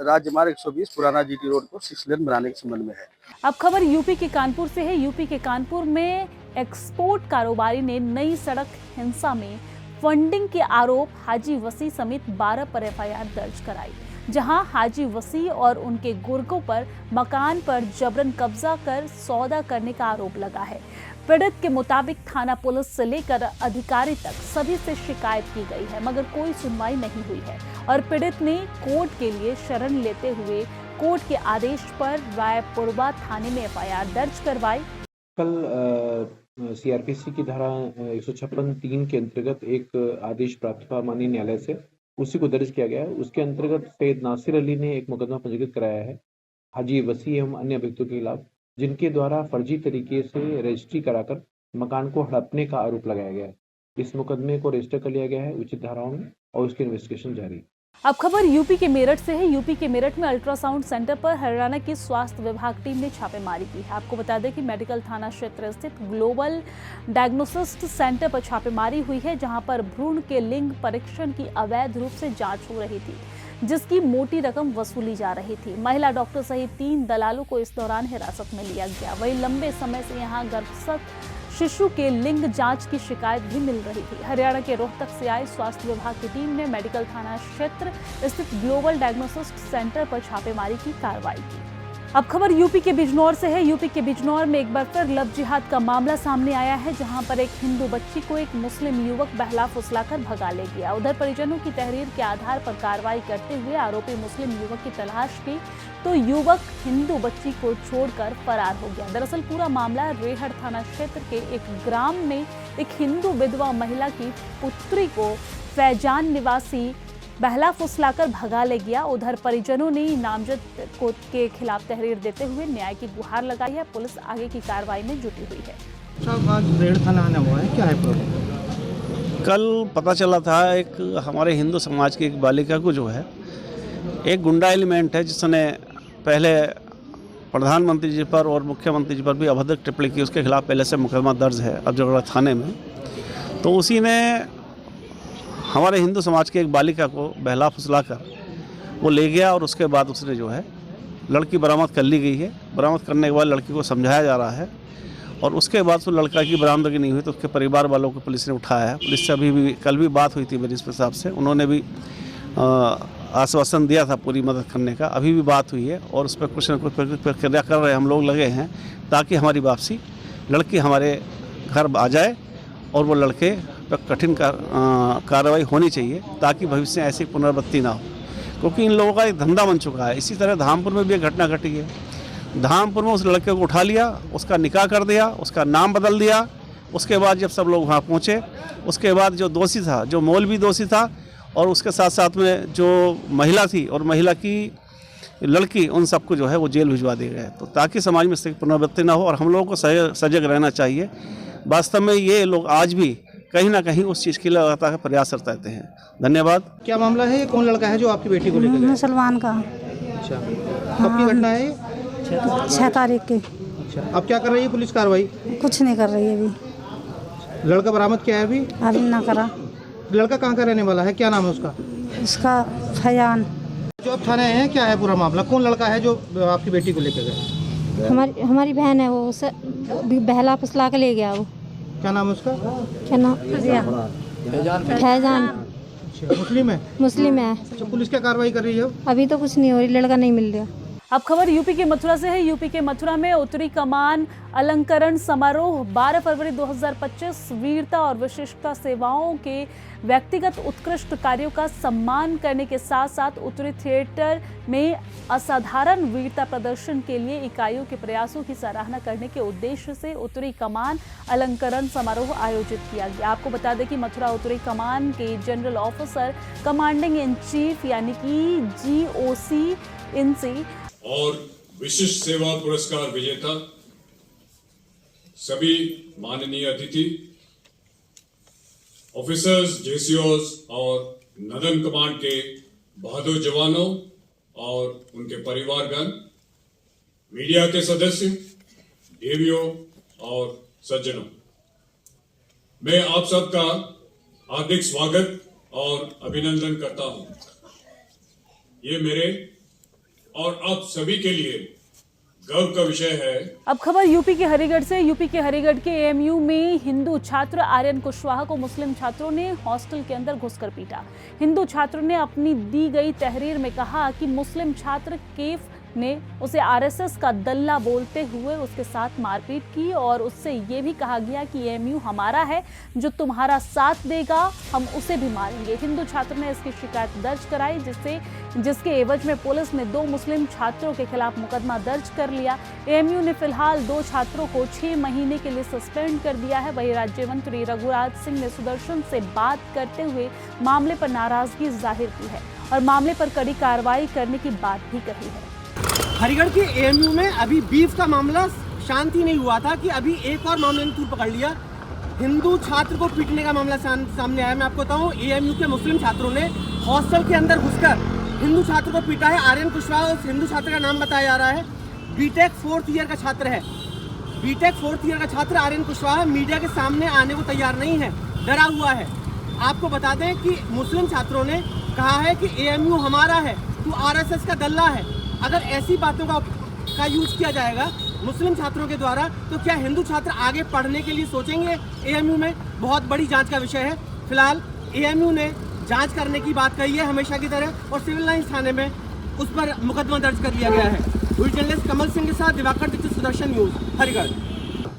Speaker 11: राज्य मार्ग 120 पुराना जीटी रोड को 6 लेन बनाने के संबंध में है।
Speaker 1: अब खबर यूपी के कानपुर से है। यूपी के कानपुर में एक्सपोर्ट कारोबारी ने नई सड़क हिंसा में फंडिंग के आरोप हाजी वसी समेत 12 पर एफआईआर दर्ज कराई, जहां हाजी वसी और उनके गुर्गों पर मकान पर जबरन कब्जा कर सौदा करने का आरोप लगा है। पीड़ित के मुताबिक थाना पुलिस से लेकर अधिकारी तक सभी से शिकायत की गई है, मगर कोई सुनवाई नहीं हुई है और पीड़ित ने कोर्ट के लिए शरण लेते हुए कोर्ट के आदेश पर रायपुरवा थाने में एफआईआर दर्ज करवाई।
Speaker 12: कल सीआरपीसी की धारा 156(3) के अंतर्गत एक आदेश प्राप्त हुआ माननीय न्यायालय से उसी को दर्ज किया गया है। उसके अंतर्गत सैयद नासिर अली ने एक मुकदमा पंजीकृत कराया है हाजी वसी एवं अन्य व्यक्तियों के खिलाफ, जिनके द्वारा फर्जी तरीके से रजिस्ट्री कराकर मकान को हड़पने का आरोप लगाया गया है। इस मुकदमे को रजिस्टर कर लिया गया है उचित धाराओं में और उसकी इन्वेस्टिगेशन जारी।
Speaker 1: अब खबर यूपी के मेरठ से है। यूपी के मेरठ में अल्ट्रासाउंड सेंटर पर हरियाणा की स्वास्थ्य विभाग टीम ने छापेमारी की है। आपको बता दें कि मेडिकल थाना क्षेत्र स्थित ग्लोबल डायग्नोसिस्ट सेंटर पर छापेमारी हुई है, जहां पर भ्रूण के लिंग परीक्षण की अवैध रूप से जांच हो रही थी, जिसकी मोटी रकम वसूली जा रही थी। महिला डॉक्टर सहित 3 दलालों को इस दौरान हिरासत में लिया गया। वहीं लंबे समय से यहां गर्भस्थ शिशु के लिंग जांच की शिकायत भी मिल रही थी। हरियाणा के रोहतक से आई स्वास्थ्य विभाग की टीम ने मेडिकल थाना क्षेत्र स्थित ग्लोबल डायग्नोसिस्ट सेंटर पर छापेमारी की कार्रवाई की। अब खबर यूपी के बिजनौर से है। यूपी के बिजनौर में एक बार फिर लव जिहाद का मामला सामने आया है, जहां पर एक हिंदू बच्ची को एक मुस्लिम युवक बहला फुसलाकर भगा ले गया। उधर परिजनों की तहरीर के आधार पर कार्रवाई करते हुए आरोपी मुस्लिम युवक की तलाश की तो युवक हिंदू बच्ची को छोड़कर फरार हो गया। दरअसल पूरा मामला रेहड़ थाना क्षेत्र के एक ग्राम में एक हिंदू विधवा महिला की पुत्री को फैजान निवासी बहला फुसलाकर भगा ले गया। उधर परिजनों ने नामजद को के खिलाफ तहरीर देते हुए न्याय की गुहार लगाई है। पुलिस आगे की कार्रवाई में जुटी हुई है।
Speaker 13: आज रेहड़ थाना आना हुआ है, क्या है प्रॉब्लम?
Speaker 14: कल पता चला था एक हमारे हिंदू समाज की एक बालिका को जो है एक गुंडा एलिमेंट है जिसने पहले प्रधानमंत्री जी पर और मुख्यमंत्री जी पर भी अभद्र टिप्पणी की, उसके खिलाफ पहले से मुकदमा दर्ज है अफजलगढ़ थाने में। तो उसी ने हमारे हिंदू समाज के एक बालिका को बहला फुसला कर वो ले गया और उसके बाद उसने जो है लड़की बरामद कर ली गई है। बरामद करने के बाद लड़की को समझाया जा रहा है और उसके बाद तो लड़का की बरामदगी नहीं हुई तो उसके परिवार वालों को पुलिस ने उठाया है। पुलिस से अभी भी कल भी बात हुई थी मेरी इंस्पेक्टर साहब से, उन्होंने भी आश्वासन दिया था पूरी मदद करने का। अभी भी बात हुई है और उस पर कुछ न कुछ प्रक्रिया कर रहे हम लोग लगे हैं ताकि हमारी वापसी लड़की हमारे घर आ जाए और वो लड़के पर कठिन कार्रवाई होनी चाहिए ताकि भविष्य में ऐसी पुनरावृत्ति ना हो, क्योंकि इन लोगों का एक धंधा बन चुका है। इसी तरह धामपुर में भी एक घटना घटी है। धामपुर में उस लड़के को उठा लिया, उसका निकाह कर दिया, उसका नाम बदल दिया। उसके बाद जब सब लोग वहाँ पहुँचे उसके बाद जो दोषी था, जो मौलवी दोषी था और उसके साथ साथ में जो महिला थी और महिला की लड़की, उन सबको जो है वो जेल भिजवा दिए गए, तो ताकि समाज में इसकी पुनरावृत्ति ना हो और हम लोगों को सजग रहना चाहिए। वास्तव में ये लोग आज भी कहीं ना कहीं उस चीज़ के लिए लगातार प्रयास करते रहते हैं। धन्यवाद।
Speaker 13: क्या मामला है? ये कौन लड़का है जो आपकी बेटी को लेकर गया?
Speaker 15: मुसलमान का।
Speaker 13: अच्छा, कब की घटना है?
Speaker 15: 6 तारीख की।
Speaker 13: अच्छा, अब क्या कर रही है पुलिस कार्रवाई?
Speaker 15: कुछ नहीं कर रही है अभी।
Speaker 13: लड़का बरामद किया है
Speaker 15: अभी ना करा।
Speaker 13: लड़का कहाँ का रहने वाला है, क्या नाम है उसका?
Speaker 15: उसका फैजान।
Speaker 13: जो अब थाने आए हैं, क्या है पूरा मामला? कौन लड़का है जो आपकी बेटी को लेकर गया?
Speaker 15: हमारी बहन है, वो उसे बहला फुसला के ले गया। वो
Speaker 13: क्या नाम है उसका?
Speaker 15: क्या नाम? फैजान।
Speaker 13: मुस्लिम है?
Speaker 15: मुस्लिम है।
Speaker 13: अच्छा, पुलिस क्या कार्रवाई कर रही है?
Speaker 15: अभी तो कुछ नहीं हो रही, लड़का नहीं मिल रहा।
Speaker 1: अब खबर यूपी के मथुरा से है। यूपी के मथुरा में उत्तरी कमान अलंकरण समारोह 12 फरवरी 2025 वीरता और विशिष्टता सेवाओं के व्यक्तिगत उत्कृष्ट कार्यों का सम्मान करने के साथ साथ उत्तरी थिएटर में असाधारण वीरता प्रदर्शन के लिए इकाइयों के प्रयासों की सराहना करने के उद्देश्य से उत्तरी कमान अलंकरण समारोह आयोजित किया गया। आपको बता दें कि मथुरा उत्तरी कमान के general officer commanding in chief यानी कि GOC इनसे
Speaker 16: और विशिष्ट सेवा पुरस्कार विजेता सभी माननीय अतिथि, ऑफिसर्स, JCOs और नदन कमांड के बहादुर जवानों और उनके परिवारगण, मीडिया के सदस्य, देवियों और सज्जनों, मैं आप सबका हार्दिक स्वागत और अभिनंदन करता हूं। ये मेरे और आप सभी के लिए गर्व का विषय है।
Speaker 1: अब खबर यूपी के हरिगढ़ से। यूपी के हरिगढ़ के AMU में हिंदू छात्र आर्यन कुशवाहा को मुस्लिम छात्रों ने हॉस्टल के अंदर घुसकर पीटा। हिंदू छात्रों ने अपनी दी गई तहरीर में कहा कि मुस्लिम छात्र कैफ ने उसे आरएसएस का दल्ला बोलते हुए उसके साथ मारपीट की और उससे ये भी कहा गया कि एएमयू हमारा है, जो तुम्हारा साथ देगा हम उसे भी मारेंगे। हिंदू छात्र ने इसकी शिकायत दर्ज कराई, जिसके एवज में पुलिस ने 2 मुस्लिम छात्रों के खिलाफ मुकदमा दर्ज कर लिया। एएमयू ने फिलहाल 2 छात्रों को 6 महीने के लिए सस्पेंड कर दिया है। वहीं राज्य मंत्री रघुराज सिंह ने सुदर्शन से बात करते हुए मामले पर नाराजगी जाहिर की है और मामले पर कड़ी कार्रवाई करने की बात भी कही है।
Speaker 13: हरिगढ़ के एएमयू में अभी बीफ का मामला शांति नहीं हुआ था कि अभी एक और मामले ने तूल पकड़ लिया। हिंदू छात्र को पीटने का मामला सामने आया। मैं आपको बताऊं, एएमयू के मुस्लिम छात्रों ने हॉस्टल के अंदर घुसकर हिंदू छात्र को पीटा है। आर्यन कुशवाहा उस हिंदू छात्र का नाम बताया जा रहा है। बीटेक 4th ईयर का छात्र है। बीटेक 4th ईयर का छात्र आर्यन कुशवाहा मीडिया के सामने आने को तैयार नहीं है, डरा हुआ है। आपको बता दें कि मुस्लिम छात्रों ने कहा है कि एएमयू हमारा है, तू आरएसएस का दल्ला है। अगर ऐसी बातों का यूज किया जाएगा मुस्लिम छात्रों के द्वारा, तो क्या हिंदू छात्र आगे पढ़ने के लिए सोचेंगे? एएमयू में बहुत बड़ी जांच का विषय है। फिलहाल एएमयू ने जांच करने की बात कही है हमेशा की तरह, और सिविल लाइन्स थाने में उस पर मुकदमा दर्ज कर लिया गया है। वीडियो जर्नलिस्ट कमल सिंह के साथ दिवाकर दीक्षित, सुदर्शन न्यूज, हरिगढ़।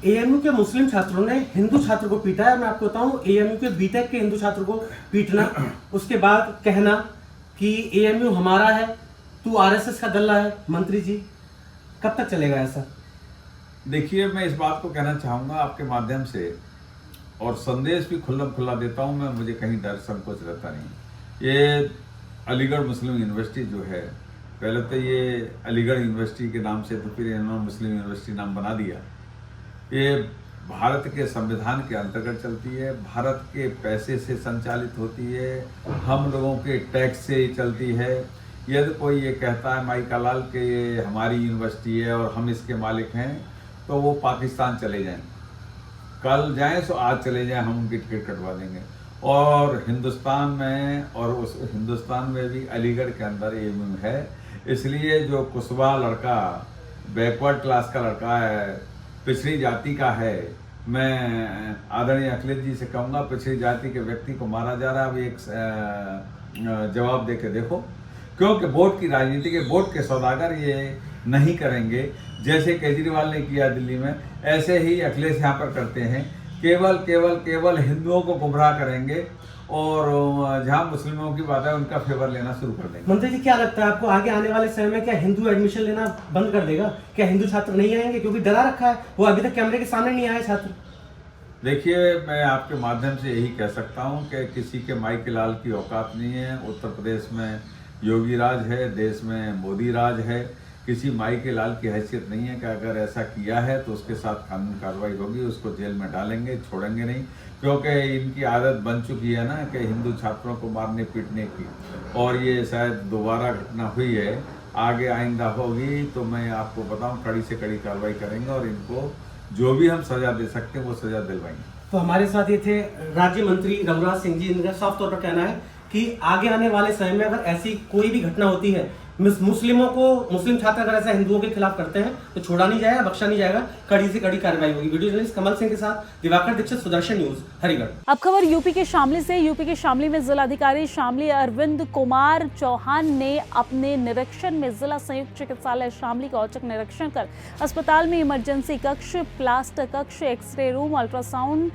Speaker 13: एएमयू के मुस्लिम छात्रों ने हिंदू छात्र को पीटा है। मैं आपको बताऊं, एएमयू के बीटेक के हिंदू छात्र को पीटना, उसके बाद कहना कि एएमयू हमारा है, तू आरएसएस का दल्ला है। मंत्री जी, कब तक चलेगा ऐसा?
Speaker 17: देखिए, मैं इस बात को कहना चाहूँगा आपके माध्यम से, और संदेश भी खुला देता हूँ मैं, मुझे कहीं डर संकोच रहता नहीं। ये अलीगढ़ मुस्लिम यूनिवर्सिटी जो है, पहले तो ये अलीगढ़ यूनिवर्सिटी के नाम से, तो फिर इन्होंने मुस्लिम यूनिवर्सिटी नाम बना दिया। ये भारत के संविधान के अंतर्गत चलती है, भारत के पैसे से संचालित होती है, हम लोगों के टैक्स से चलती है। यदि कोई ये कहता है माई का लाल के ये हमारी यूनिवर्सिटी है और हम इसके मालिक हैं, तो वो पाकिस्तान चले जाएं, कल जाएं सो आज चले जाएं, हम उनकी टिकट कटवा देंगे। और हिंदुस्तान में, और उस हिंदुस्तान में भी अलीगढ़ के अंदर एएमयू है। इसलिए जो कुशवाहा लड़का बैकवर्ड क्लास का लड़का है, पिछड़ी जाति का है, मैं आदरणीय अखिलेश जी से कहूँगा, पिछड़ी जाति के व्यक्ति को मारा जा रहा है। अब एक जवाब दे के देखो, क्योंकि वोट की राजनीति के, वोट के सौदागर ये नहीं करेंगे। जैसे केजरीवाल ने किया दिल्ली में, ऐसे ही अखिलेश यहाँ पर करते हैं। केवल हिंदुओं को गुमराह करेंगे और जहाँ मुस्लिमों की बात है उनका फेवर लेना शुरू कर देंगे।
Speaker 13: मंत्री जी, क्या लगता है आपको, आगे आने वाले समय में क्या हिंदू एडमिशन लेना बंद कर देगा? क्या हिंदू छात्र नहीं आएंगे? क्योंकि डरा रखा है, वो अभी तक कैमरे के सामने नहीं आए छात्र।
Speaker 17: देखिए, मैं आपके माध्यम से यही कह सकता हूँ कि किसी के माई के लाल की औकात नहीं है। उत्तर प्रदेश में योगी राज है, देश में मोदी राज है। किसी माई के लाल की हैसियत नहीं है कि अगर ऐसा किया है तो उसके साथ कानूनी कार्रवाई होगी, उसको जेल में डालेंगे, छोड़ेंगे नहीं। क्योंकि इनकी आदत बन चुकी है ना कि हिंदू छात्रों को मारने पीटने की, और ये शायद दोबारा घटना हुई है, आगे आइंदा होगी तो मैं आपको बताऊं, कड़ी से कड़ी कार्रवाई करेंगे और इनको जो भी हम सजा दे सकते हैं वो सजा दिलवाएंगे।
Speaker 13: तो हमारे साथ ये थे राज्य मंत्री रघुराज सिंह जी। इनका साफ तौर पर कहना है कि आगे आने वाले समय में अगर ऐसी कोई भी घटना होती है, मुस्लिम छात्र अगर ऐसा हिंदुओं के खिलाफ करते हैं, तो छोड़ा नहीं जाएगा, बख्शा नहीं जाएगा, कड़ी से कड़ी कार्रवाई होगी। वीडियो जर्नलिस्ट कमल सिंह के साथ दिवाकर दीक्षित, सुदर्शन न्यूज, हरिगढ़।
Speaker 1: अब खबर यूपी के शामली से। यूपी के शामली में जिलाधिकारी शामली अरविंद कुमार चौहान ने अपने निरीक्षण में जिला संयुक्त चिकित्सालय शामली का औचक निरीक्षण कर अस्पताल में इमरजेंसी कक्ष, प्लास्टर कक्ष, एक्सरे रूम, अल्ट्रासाउंड,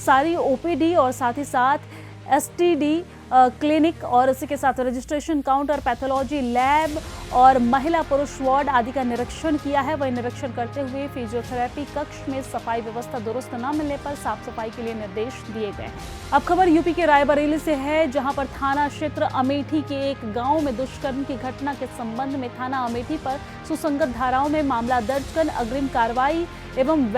Speaker 1: सारी ओपीडी और साथ ही साथ एसटीडी क्लिनिक और इसी के साथ रजिस्ट्रेशन काउंटर, पैथोलॉजी लैब और महिला पुरुष वार्ड आदि का निरीक्षण किया है। वही निरीक्षण करते हुए फिजियोथेरेपी कक्ष में सफाई व्यवस्था दुरुस्त न मिलने पर साफ सफाई के लिए निर्देश दिए गए। अब खबर यूपी के रायबरेली से है, जहां पर थाना क्षेत्र अमेठी के एक गांव में दुष्कर्म की घटना के संबंध में थाना अमेठी पर सुसंगत धाराओं में मामला दर्ज कर अग्रिम कार्रवाई एवं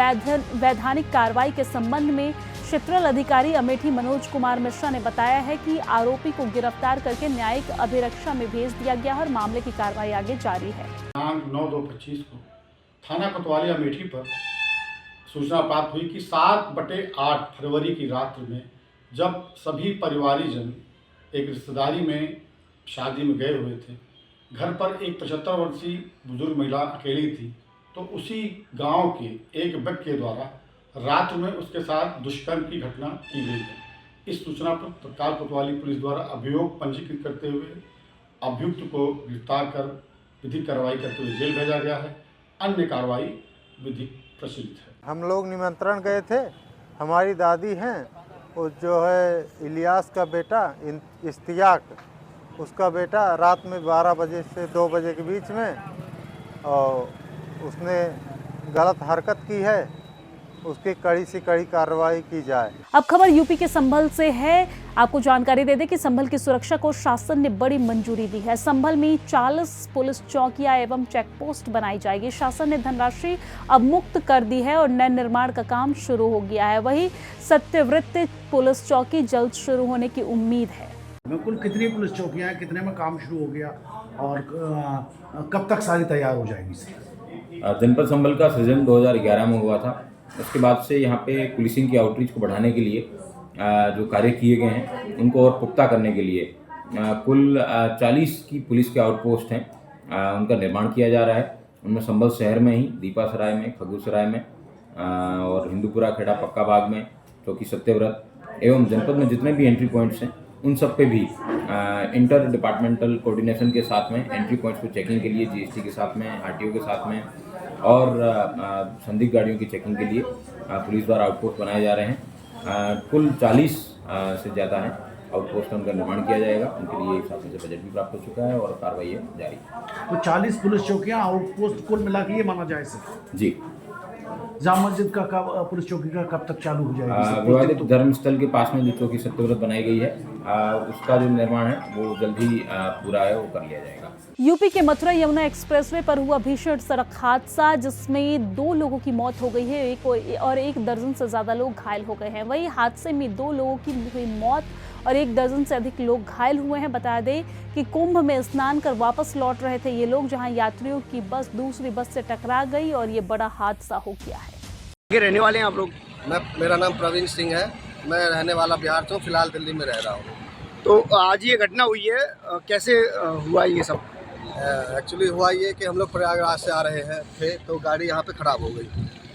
Speaker 1: वैधानिक कार्रवाई के संबंध में क्षेत्रीय अधिकारी अमेठी मनोज कुमार मिश्रा ने बताया है कि आरोपी को गिरफ्तार करके न्यायिक अभिरक्षा में भेज दिया गया और मामले की कार्रवाई आगे जारी है।
Speaker 18: 9/2/25 को थाना कोतवाली अमेठी पर सूचना प्राप्त हुई कि 7/8 फरवरी की रात्रि में जब सभी परिवारीजन एक रिश्तेदारी में शादी में गए हुए थे, घर पर एक 75 वर्षीय बुजुर्ग महिला अकेली थी, तो उसी गांव के एक व्यक्ति के द्वारा रात में उसके साथ दुष्कर्म की घटना की गई है। इस सूचना पर तत्काल कोतवाली पुलिस द्वारा अभियोग पंजीकृत करते हुए अभियुक्त को गिरफ्तार कर विधिक कार्रवाई करते हुए जेल भेजा गया है। अन्य कार्रवाई विधिक प्रचलित है।
Speaker 19: हम लोग निमंत्रण गए थे, हमारी दादी हैं, वो जो है इलियास का बेटा इश्तियाक, उसका बेटा रात में 12 बजे से 2 बजे के बीच में, और उसने गलत हरकत की है, उसकी कड़ी से कड़ी कार्रवाई की जाए।
Speaker 1: अब खबर यूपी के संभल से है। आपको जानकारी दे दें कि संभल की सुरक्षा को शासन ने बड़ी मंजूरी दी है। संभल में 40 पुलिस चौकियां एवं चेक पोस्ट बनाई जाएगी। शासन ने धनराशि अब मुक्त कर दी है और नए निर्माण का काम शुरू हो गया है। वहीं सत्यव्रत पुलिस चौकी जल्द शुरू होने की उम्मीद है।
Speaker 20: कुल कितनी पुलिस चौकियां हैं, कितने में काम शुरू हो गया और कब तक सारी तैयार हो जाएगी?
Speaker 21: जनपद संभल का सृजन 2011 में हुआ था। उसके बाद से यहाँ पे पुलिसिंग की आउटरीच को बढ़ाने के लिए जो कार्य किए गए हैं उनको और पुख्ता करने के लिए कुल 40 की पुलिस के आउटपोस्ट हैं, उनका निर्माण किया जा रहा है। उनमें संभल शहर में ही दीपासराय में, खगूसराय में और हिंदूपुरा खेड़ा पक्का बाग में चौकी सत्यव्रत एवं जनपद में जितने भी एंट्री पॉइंट्स हैं उन सब पे भी इंटर डिपार्टमेंटल कोऑर्डिनेशन के साथ में एंट्री पॉइंट्स को चेकिंग के लिए जीएसटी के साथ में, आरटीओ के साथ में और संदिग्ध गाड़ियों की चेकिंग के लिए पुलिस द्वारा आउटपोस्ट बनाए जा रहे हैं। कुल 40 से ज़्यादा हैं आउटपोस्ट, उनका निर्माण किया जाएगा। उनके लिए शासन से बजट भी प्राप्त हो चुका है और कार्रवाई है जारी।
Speaker 20: तो 40 पुलिस चौकियां आउटपोस्ट कुल मिला के ये माना जाए सर?
Speaker 21: जी।
Speaker 20: जामा मस्जिद का पुलिस चौकी का कब तक चालू हो जाएगी?
Speaker 21: विवादित धर्मस्थल के पास में जो चौकी सत्यव्रत बनाई गई है उसका जो निर्माण है वो जल्द ही पूरा है, वो कर लिया जाएगा।
Speaker 1: यूपी के मथुरा यमुना एक्सप्रेसवे पर हुआ भीषण सड़क हादसा जिसमें 2 लोगों की मौत हो गई है और 1 दर्जन से ज्यादा लोग घायल हो गए हैं। वहीं हादसे में 2 लोगों की हुई मौत और 1 दर्जन से अधिक लोग घायल हुए हैं। बता दें कि कुंभ में स्नान कर वापस लौट रहे थे ये लोग, जहां यात्रियों की बस दूसरी बस से टकरा गई और ये बड़ा हादसा हो गया है।
Speaker 10: ये रहने वाले हैं आप लोग?
Speaker 2: मेरा नाम प्रवीण सिंह है, मैं रहने वाला बिहार से हूँ, फिलहाल दिल्ली में रह रहा हूँ।
Speaker 10: तो आज ये घटना हुई है, कैसे हुआ ये सब?
Speaker 2: एक्चुअली हुआ ये कि हम लोग प्रयागराज से आ रहे थे तो गाड़ी यहाँ पे ख़राब हो गई।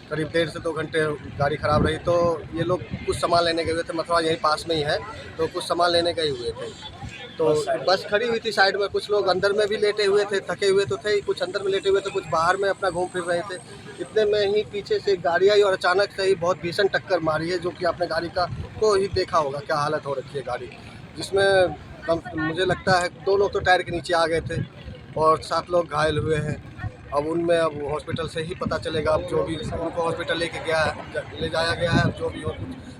Speaker 2: करीब 1.5 से 2 घंटे गाड़ी ख़राब रही, तो ये लोग कुछ सामान लेने गए हुए थे, मथुरा यहीं पास में ही है, तो कुछ सामान लेने गए हुए थे। तो बस खड़ी हुई थी साइड में, कुछ लोग अंदर में भी लेटे हुए थे, थके हुए तो थे, कुछ अंदर में लेटे हुए थे, कुछ बाहर में अपना घूम फिर रहे थे। इतने में ही पीछे से गाड़ी आई और अचानक से ही बहुत भीषण टक्कर मारी है, जो कि आपने गाड़ी का को ही देखा होगा क्या हालत हो रखी है गाड़ी, जिसमें मुझे लगता है 2 लोग तो टायर के नीचे आ गए थे और 7 लोग घायल हुए हैं। अब उनमें अब हॉस्पिटल से ही पता चलेगा, अब जो भी उनको हॉस्पिटल ले जाया गया है, जो भी हो।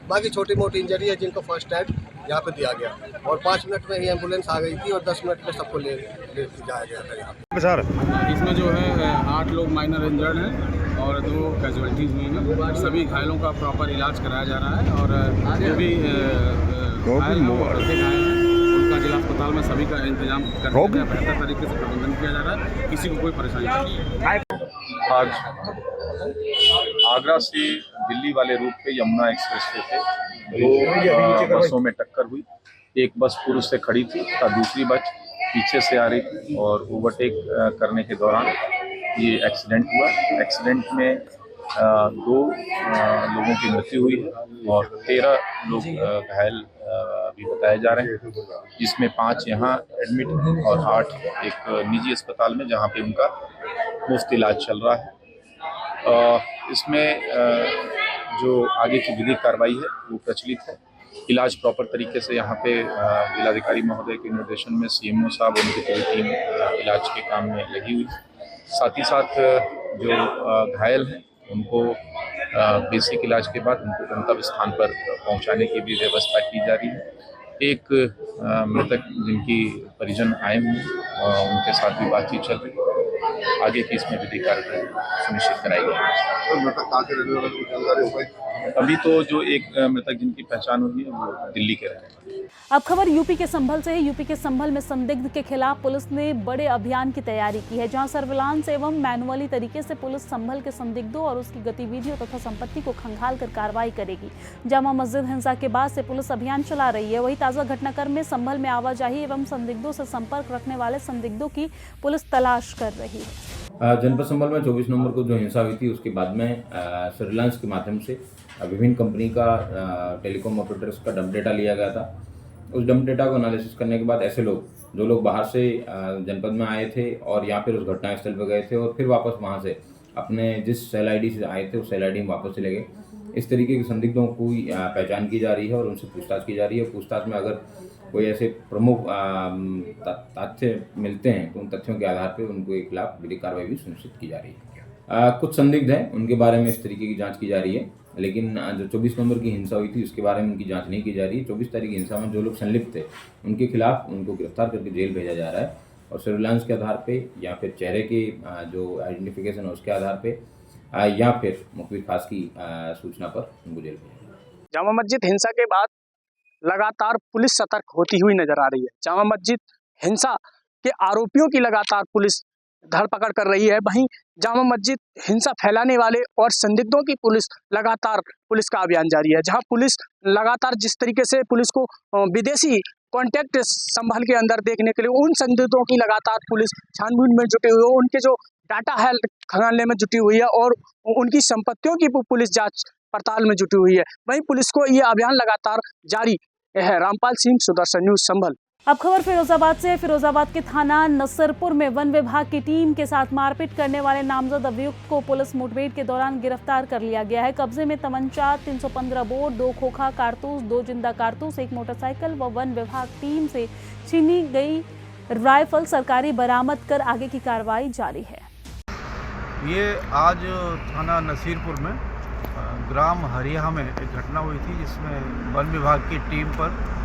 Speaker 2: बाकी छोटी मोटी इंजरी है जिनको फर्स्ट एड यहाँ पे दिया गया और 5 मिनट में ही एम्बुलेंस आ गई थी और 10 मिनट में सबको ले जाया गया था यहाँ पे।
Speaker 4: सर इसमें जो है 8 लोग माइनर इंजर्ड हैं और 2 कैजुअलिटीज़ हुई हैं। सभी घायलों का प्रॉपर इलाज कराया जा रहा है और जो भी घायल हैं उनका जिला अस्पताल में सभी का इंतजाम करने का बेहतर तरीके से प्रबंधन किया जा रहा है, किसी को कोई परेशानी नहीं है।
Speaker 22: आज आगरा से दिल्ली वाले रूट पे यमुना एक्सप्रेस पे 2 बसों में टक्कर हुई। एक बस पूर्व से खड़ी थी तथा दूसरी बस पीछे से आ रही थी और ओवरटेक करने के दौरान ये एक्सीडेंट हुआ। एक्सीडेंट में 2 लोगों की मृत्यु हुई है और 13 लोग घायल भी बताए जा रहे हैं, जिसमें 5 यहाँ एडमिट हैं और 8 एक निजी अस्पताल में जहाँ पे उनका मुफ्त इलाज चल रहा है। इसमें जो आगे की विधिक कार्रवाई है वो प्रचलित है। इलाज प्रॉपर तरीके से यहाँ पे जिलाधिकारी महोदय के निर्देशन में सीएमओ साहब उनकी पूरी टीम इलाज के काम में लगी हुई है। साथ ही साथ जो घायल हैं उनको बेसिक इलाज के बाद उनको गंतव्य स्थान पर पहुँचाने की भी व्यवस्था की जा रही है। एक मृतक जिनकी परिजन आए हुए हैं उनके साथ भी बातचीत चल रही है। आगे की इसमें विधिक कार्रवाई सुनिश्चित कराई गई। अभी तो जो एक मृतक जिनकी पहचान हुई है वो दिल्ली के रहने वाले।
Speaker 1: अब खबर यूपी के संभल से है। यूपी के संभल में संदिग्ध के खिलाफ पुलिस ने बड़े अभियान की तैयारी की है, जहां सर्विलांस एवं मैनुअली तरीके से पुलिस संभल के संदिग्धों और उसकी गतिविधियों तथा संपत्ति को खंगाल कर कार्रवाई करेगी। जामा मस्जिद हिंसा के बाद से पुलिस अभियान चला रही है। वही ताजा घटनाक्रम में संभल में आवाजाही एवं संदिग्धों से संपर्क रखने वाले संदिग्धों की पुलिस तलाश कर रही है।
Speaker 21: जनपद संभल में 24 नवंबर को जो हिंसा हुई थी उसके बाद में सर्विलांस के माध्यम से विभिन्न कंपनी का टेलीकॉम ऑपरेटर्स का डंप डेटा लिया गया था। उस डंप डेटा को एनालिसिस करने के बाद ऐसे लोग जो लोग बाहर से जनपद में आए थे और यहाँ फिर उस घटनास्थल पर गए थे और फिर वापस वहाँ से अपने जिस सेल आईडी से आए थे उस सेल आईडी में वापस चले गए, इस तरीके के संदिग्धों की पहचान की जा रही है और उनसे पूछताछ की जा रही है। पूछताछ में अगर कोई ऐसे प्रमुख तथ्य मिलते हैं तो उन तथ्यों के आधार पर उनके खिलाफ विधिक कार्रवाई भी सुनिश्चित की जा रही है। कुछ संदिग्ध हैं, उनके बारे में इस तरीके की जांच की जा रही है, लेकिन जो 24 नवंबर की हिंसा हुई थी उसके बारे में उनकी जांच नहीं की जा रही है। 24 तारीख की हिंसा में जो लोग संलिप्त थे उनके खिलाफ उनको गिरफ्तार करके जेल भेजा जा रहा है और सर्विलांस के आधार पे या फिर चेहरे के जो आइडेंटिफिकेशन है उसके आधार पे या फिर मुखबिर खास की सूचना पर उनको जेल भेजा।
Speaker 5: जामा मस्जिद हिंसा के बाद लगातार पुलिस सतर्क होती हुई नजर आ रही है। जामा मस्जिद हिंसा के आरोपियों की लगातार पुलिस धरपकड़ कर रही है, वहीं जामा मस्जिद हिंसा फैलाने वाले और संदिग्धों की पुलिस लगातार पुलिस का अभियान जारी है। जहां पुलिस लगातार जिस तरीके से पुलिस को विदेशी कॉन्टैक्ट संभाल के अंदर देखने के लिए उन संदिग्धों की लगातार पुलिस छानबीन में जुटी हुई है, उनके जो डाटा है खंगालने में जुटी हुई है और उनकी संपत्तियों की पुलिस जांच पड़ताल में जुटी हुई है। वहीं पुलिस को ये अभियान लगातार जारी है। रामपाल सिंह, सुदर्शन न्यूज, संभल।
Speaker 1: अब खबर फिरोजाबाद से। फिरोजाबाद के थाना नसरपुर में वन विभाग की टीम के साथ मारपीट करने वाले नामजद अभियुक्त को पुलिस मुठभेड़ के दौरान गिरफ्तार कर लिया गया है। कब्जे में तमंचा, 315 बोर, 2 खोखा कारतूस, 2 जिंदा कारतूस, 1 मोटरसाइकिल व वन विभाग टीम से छीनी गई राइफल सरकारी बरामद कर आगे की कार्रवाई जारी है।
Speaker 6: ये आज थाना नसीरपुर में ग्राम हरिया में एक घटना हुई थी जिसमें वन विभाग की टीम पर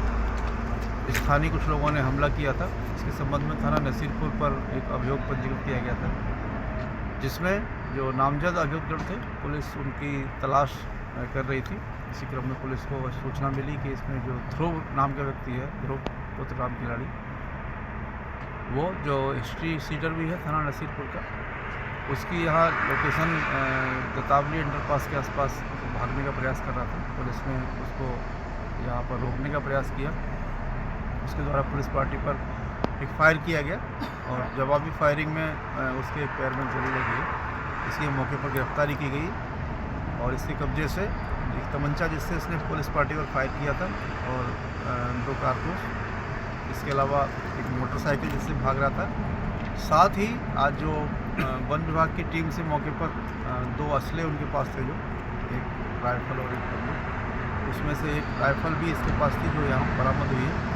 Speaker 6: स्थानीय कुछ लोगों ने हमला किया था। इसके संबंध में थाना नसीरपुर पर एक अभियोग पंजीकृत किया गया था, जिसमें जो नामजद अभियुक्त थे पुलिस उनकी तलाश कर रही थी। इसी क्रम में पुलिस को सूचना मिली कि इसमें जो ध्रुव नाम का व्यक्ति है, ध्रुव पुत्र राम खिलाड़ी, वो जो हिस्ट्री सीटर भी है थाना नसीरपुर का, उसकी यहाँ लोकेशन दतावली अंडरपास के आसपास भागने का प्रयास कर रहा था। पुलिस ने उसको यहाँ पर रोकने का प्रयास किया। उसके द्वारा पुलिस पार्टी पर एक फायर किया गया और जवाबी फायरिंग में उसके पैर में गोली लगी। इसके मौके पर गिरफ्तारी की गई और इसके कब्जे से एक तमंचा जिससे इसने पुलिस पार्टी पर फायर किया था और 2 कारतूस, इसके अलावा एक मोटरसाइकिल जिससे भाग रहा था। साथ ही आज जो वन विभाग की टीम से मौके पर 2 असले उनके पास थे, जो एक राइफल और एक बंदूक, उसमें से एक राइफल भी इसके पास थी जो यहाँ बरामद हुई है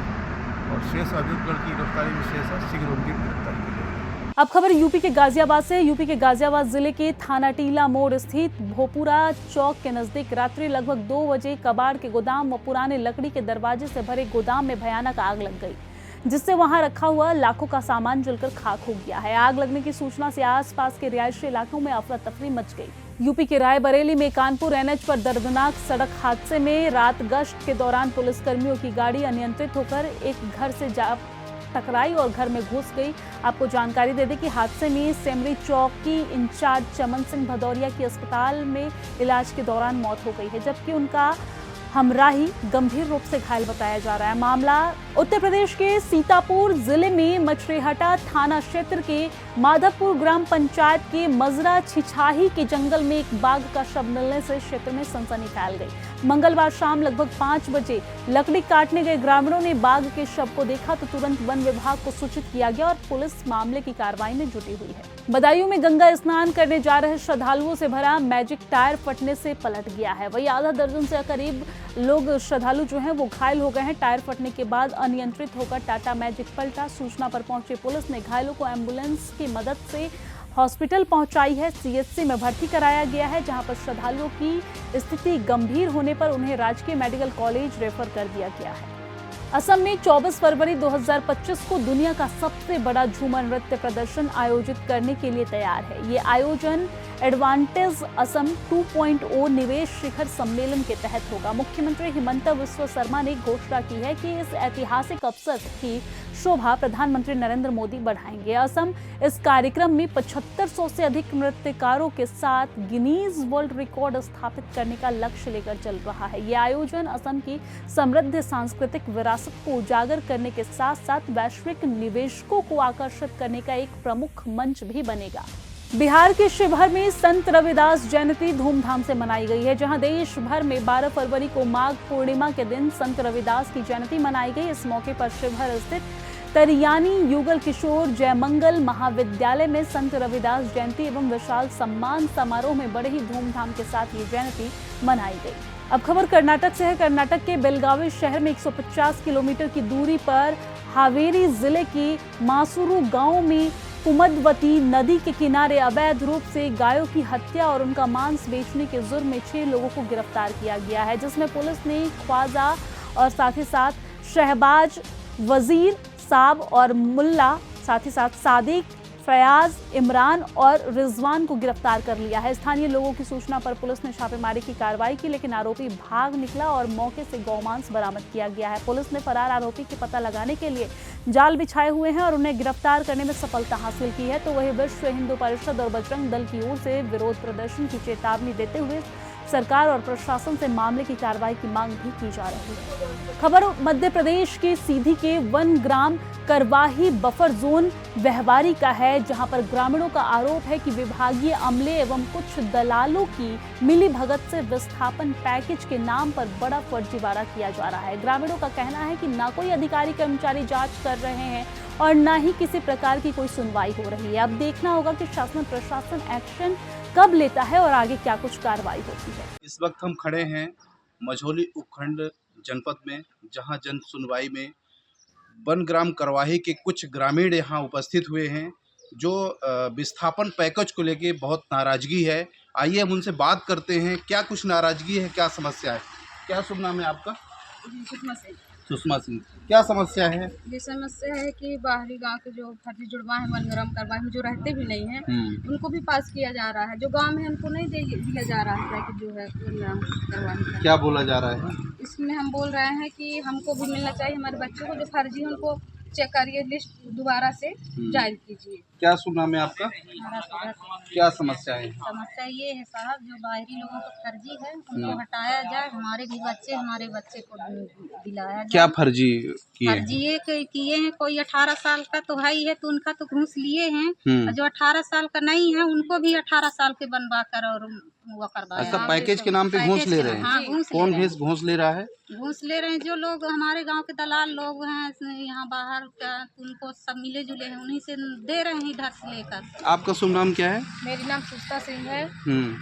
Speaker 6: और शेष अभियुक्त की गिरफ्तारी में शेष है, शीघ्र उनकी गिरफ्तारी की जाएगी।
Speaker 1: अब खबर यूपी के गाजियाबाद से। यूपी के गाजियाबाद जिले के थाना टीला मोड़ स्थित भोपुरा चौक के नजदीक रात्रि लगभग 2 बजे कबाड़ के गोदाम व पुराने लकड़ी के दरवाजे से भरे गोदाम में भयानक आग लग गई, जिससे वहां रखा हुआ लाखों का सामान जलकर खाक हो गया है। आग लगने की सूचना से आसपास के रिहायशी इलाकों में अफरा तफरी मच गई। यूपी के रायबरेली में कानपुर एनएच पर दर्दनाक सड़क हादसे में रात गश्त के दौरान पुलिसकर्मियों की गाड़ी अनियंत्रित होकर एक घर से जा टकराई और घर में घुस गई। आपको जानकारी दे दें कि हादसे में सेमरी चौक की इंचार्ज चमन सिंह भदौरिया की अस्पताल में इलाज के दौरान मौत हो गई है, जबकि उनका हमराही गंभीर रूप से घायल बताया जा रहा है। मामला उत्तर प्रदेश के सीतापुर जिले में मछलीहटा थाना क्षेत्र के माधवपुर ग्राम पंचायत के मजरा छिछाही के जंगल में एक बाघ का शव मिलने से क्षेत्र में सनसनी फैल गई। मंगलवार शाम लगभग 5 बजे लकड़ी काटने गए ग्रामीणों ने बाघ के शव को देखा तो तुरंत वन विभाग को सूचित किया गया और पुलिस मामले की कार्रवाई में जुटी हुई है। बदायूं में गंगा स्नान करने जा रहे श्रद्धालुओं से भरा मैजिक टायर फटने से पलट गया है। वही आधा दर्जन से करीब लोग श्रद्धालु जो हैं वो घायल हो गए हैं। टायर फटने के बाद अनियंत्रित होकर टाटा मैजिक पलटा। सूचना पर पहुंची पुलिस ने घायलों को एम्बुलेंस की मदद से हॉस्पिटल पहुंचाई है। सीएचसी में भर्ती कराया गया है, जहां पर श्रद्धालुओं की स्थिति गंभीर होने पर उन्हें राजकीय मेडिकल कॉलेज रेफर कर दिया गया है। असम में 24 फरवरी 2025 को दुनिया का सबसे बड़ा झूमर नृत्य प्रदर्शन आयोजित करने के लिए तैयार है। ये आयोजन एडवांटेज असम 2.0 निवेश शिखर सम्मेलन के तहत होगा। मुख्यमंत्री हिमंता बिस्वा शर्मा ने घोषणा की है कि इस ऐतिहासिक अवसर की शोभा प्रधानमंत्री नरेंद्र मोदी बढ़ाएंगे। असम इस कार्यक्रम में 7500 से अधिक नृत्यकारों के साथ गिनीज वर्ल्ड रिकॉर्ड स्थापित करने का लक्ष्य लेकर चल रहा है। ये आयोजन असम की समृद्ध सांस्कृतिक विरासत को उजागर करने के साथ साथ वैश्विक निवेशकों को आकर्षित करने का एक प्रमुख मंच भी बनेगा। बिहार के शिवहर में संत रविदास जयंती धूमधाम से मनाई गई है, जहां देश भर में 12 फरवरी को माघ पूर्णिमा के दिन संत रविदास की जयंती मनाई गई। इस मौके पर शिवहर स्थित तरियानी युगल किशोर जयमंगल महाविद्यालय में संत रविदास जयंती एवं विशाल सम्मान समारोह में बड़े ही धूमधाम के साथ ये जयंती मनाई गई। अब खबर कर्नाटक से है। कर्नाटक के बेलगावी शहर में 150 किलोमीटर की दूरी पर हावेरी जिले की मासूरू गांव में कुमदवती नदी के किनारे अवैध रूप से गायों की हत्या और उनका मांस बेचने के जुर्म में 6 लोगों को गिरफ्तार किया गया है, जिसमें पुलिस ने ख्वाजा और साथ ही साथ शहबाज, वजीर साब और मुल्ला, साथ ही साथ सादिक, फयाज, इमरान और रिजवान को गिरफ्तार कर लिया है। स्थानीय लोगों की सूचना पर पुलिस ने छापेमारी की कार्रवाई की, लेकिन आरोपी भाग निकला और मौके से गौमांस बरामद किया गया है। पुलिस ने फरार आरोपी के पता लगाने के लिए जाल बिछाए हुए हैं और उन्हें गिरफ्तार करने में सफलता हासिल की है। तो वही विश्व हिंदू परिषद और बजरंग दल की ओर से विरोध प्रदर्शन की चेतावनी देते हुए सरकार और प्रशासन से मामले की कार्रवाई की मांग भी की जा रही है। खबर मध्य प्रदेश के सीधी के 1 ग्राम करवाही बफर जोन व्यवहारी का है, जहां पर ग्रामीणों का आरोप है कि विभागीय अमले एवं कुछ दलालों की मिलीभगत से विस्थापन पैकेज के नाम पर बड़ा फर्जीवाड़ा किया जा रहा है। ग्रामीणों का कहना है कि ना कोई अधिकारी कर्मचारी जांच कर रहे हैं और ना ही किसी प्रकार की कोई सुनवाई हो रही है। अब देखना होगा कि शासन प्रशासन एक्शन कब लेता है और आगे क्या कुछ कार्रवाई होती है।
Speaker 22: इस वक्त हम खड़े हैं मझौली उपखंड जनपद में, जहां जन सुनवाई में 1 ग्राम करवाही के कुछ ग्रामीण यहां उपस्थित हुए हैं, जो विस्थापन पैकेज को लेके बहुत नाराजगी है। आइए हम उनसे बात करते हैं, क्या कुछ नाराजगी है, क्या समस्या है। क्या शुभ नाम है आपका? सुषमा सिंह। क्या समस्या है?
Speaker 3: ये समस्या है कि बाहरी गांव के जो फर्जी जुड़वा है 1 ग्राम करवाही में जो रहते भी नहीं हैं, उनको भी पास किया जा रहा है। जो गांव में उनको नहीं दिया जा रहा है कि जो है 1 ग्राम करवाही।
Speaker 22: क्या बोला जा रहा है?
Speaker 3: इसमें हम बोल रहे हैं कि हमको भी मिलना चाहिए, हमारे बच्चों को जो फर्जी है उनको चेक करिए, लिस्ट दोबारा से जारी कीजिए।
Speaker 22: क्या शुभ नाम है आपका? क्या समस्या है?
Speaker 3: समस्या ये है साहब, जो बाहरी लोगों को फर्जी है उनको हटाया जाए, हमारे भी बच्चे हमारे बच्चे को दिलाया जाए।
Speaker 22: क्या फर्जी किए?
Speaker 3: फर्जी ये किए हैं, कोई 18 साल का तो है ही है, तो उनका तो घूस लिए हैं, और जो 18 साल का नहीं है उनको भी 18 साल के बनवा कर और वो करवाया।
Speaker 22: ऐसा पैकेज के नाम पे घूस ले रहे हैं?
Speaker 3: हाँ,
Speaker 22: कौन घूस ले रहा है?
Speaker 3: घूस ले रहे हैं जो लोग हमारे गांव के दलाल लोग हैं यहाँ बाहर का, उनको सब मिले जुले हैं, उन्हीं से दे रहे हैं इधर से लेकर।
Speaker 22: आपका शुभ नाम क्या है?
Speaker 3: मेरी नाम सुष्ता सिंह है।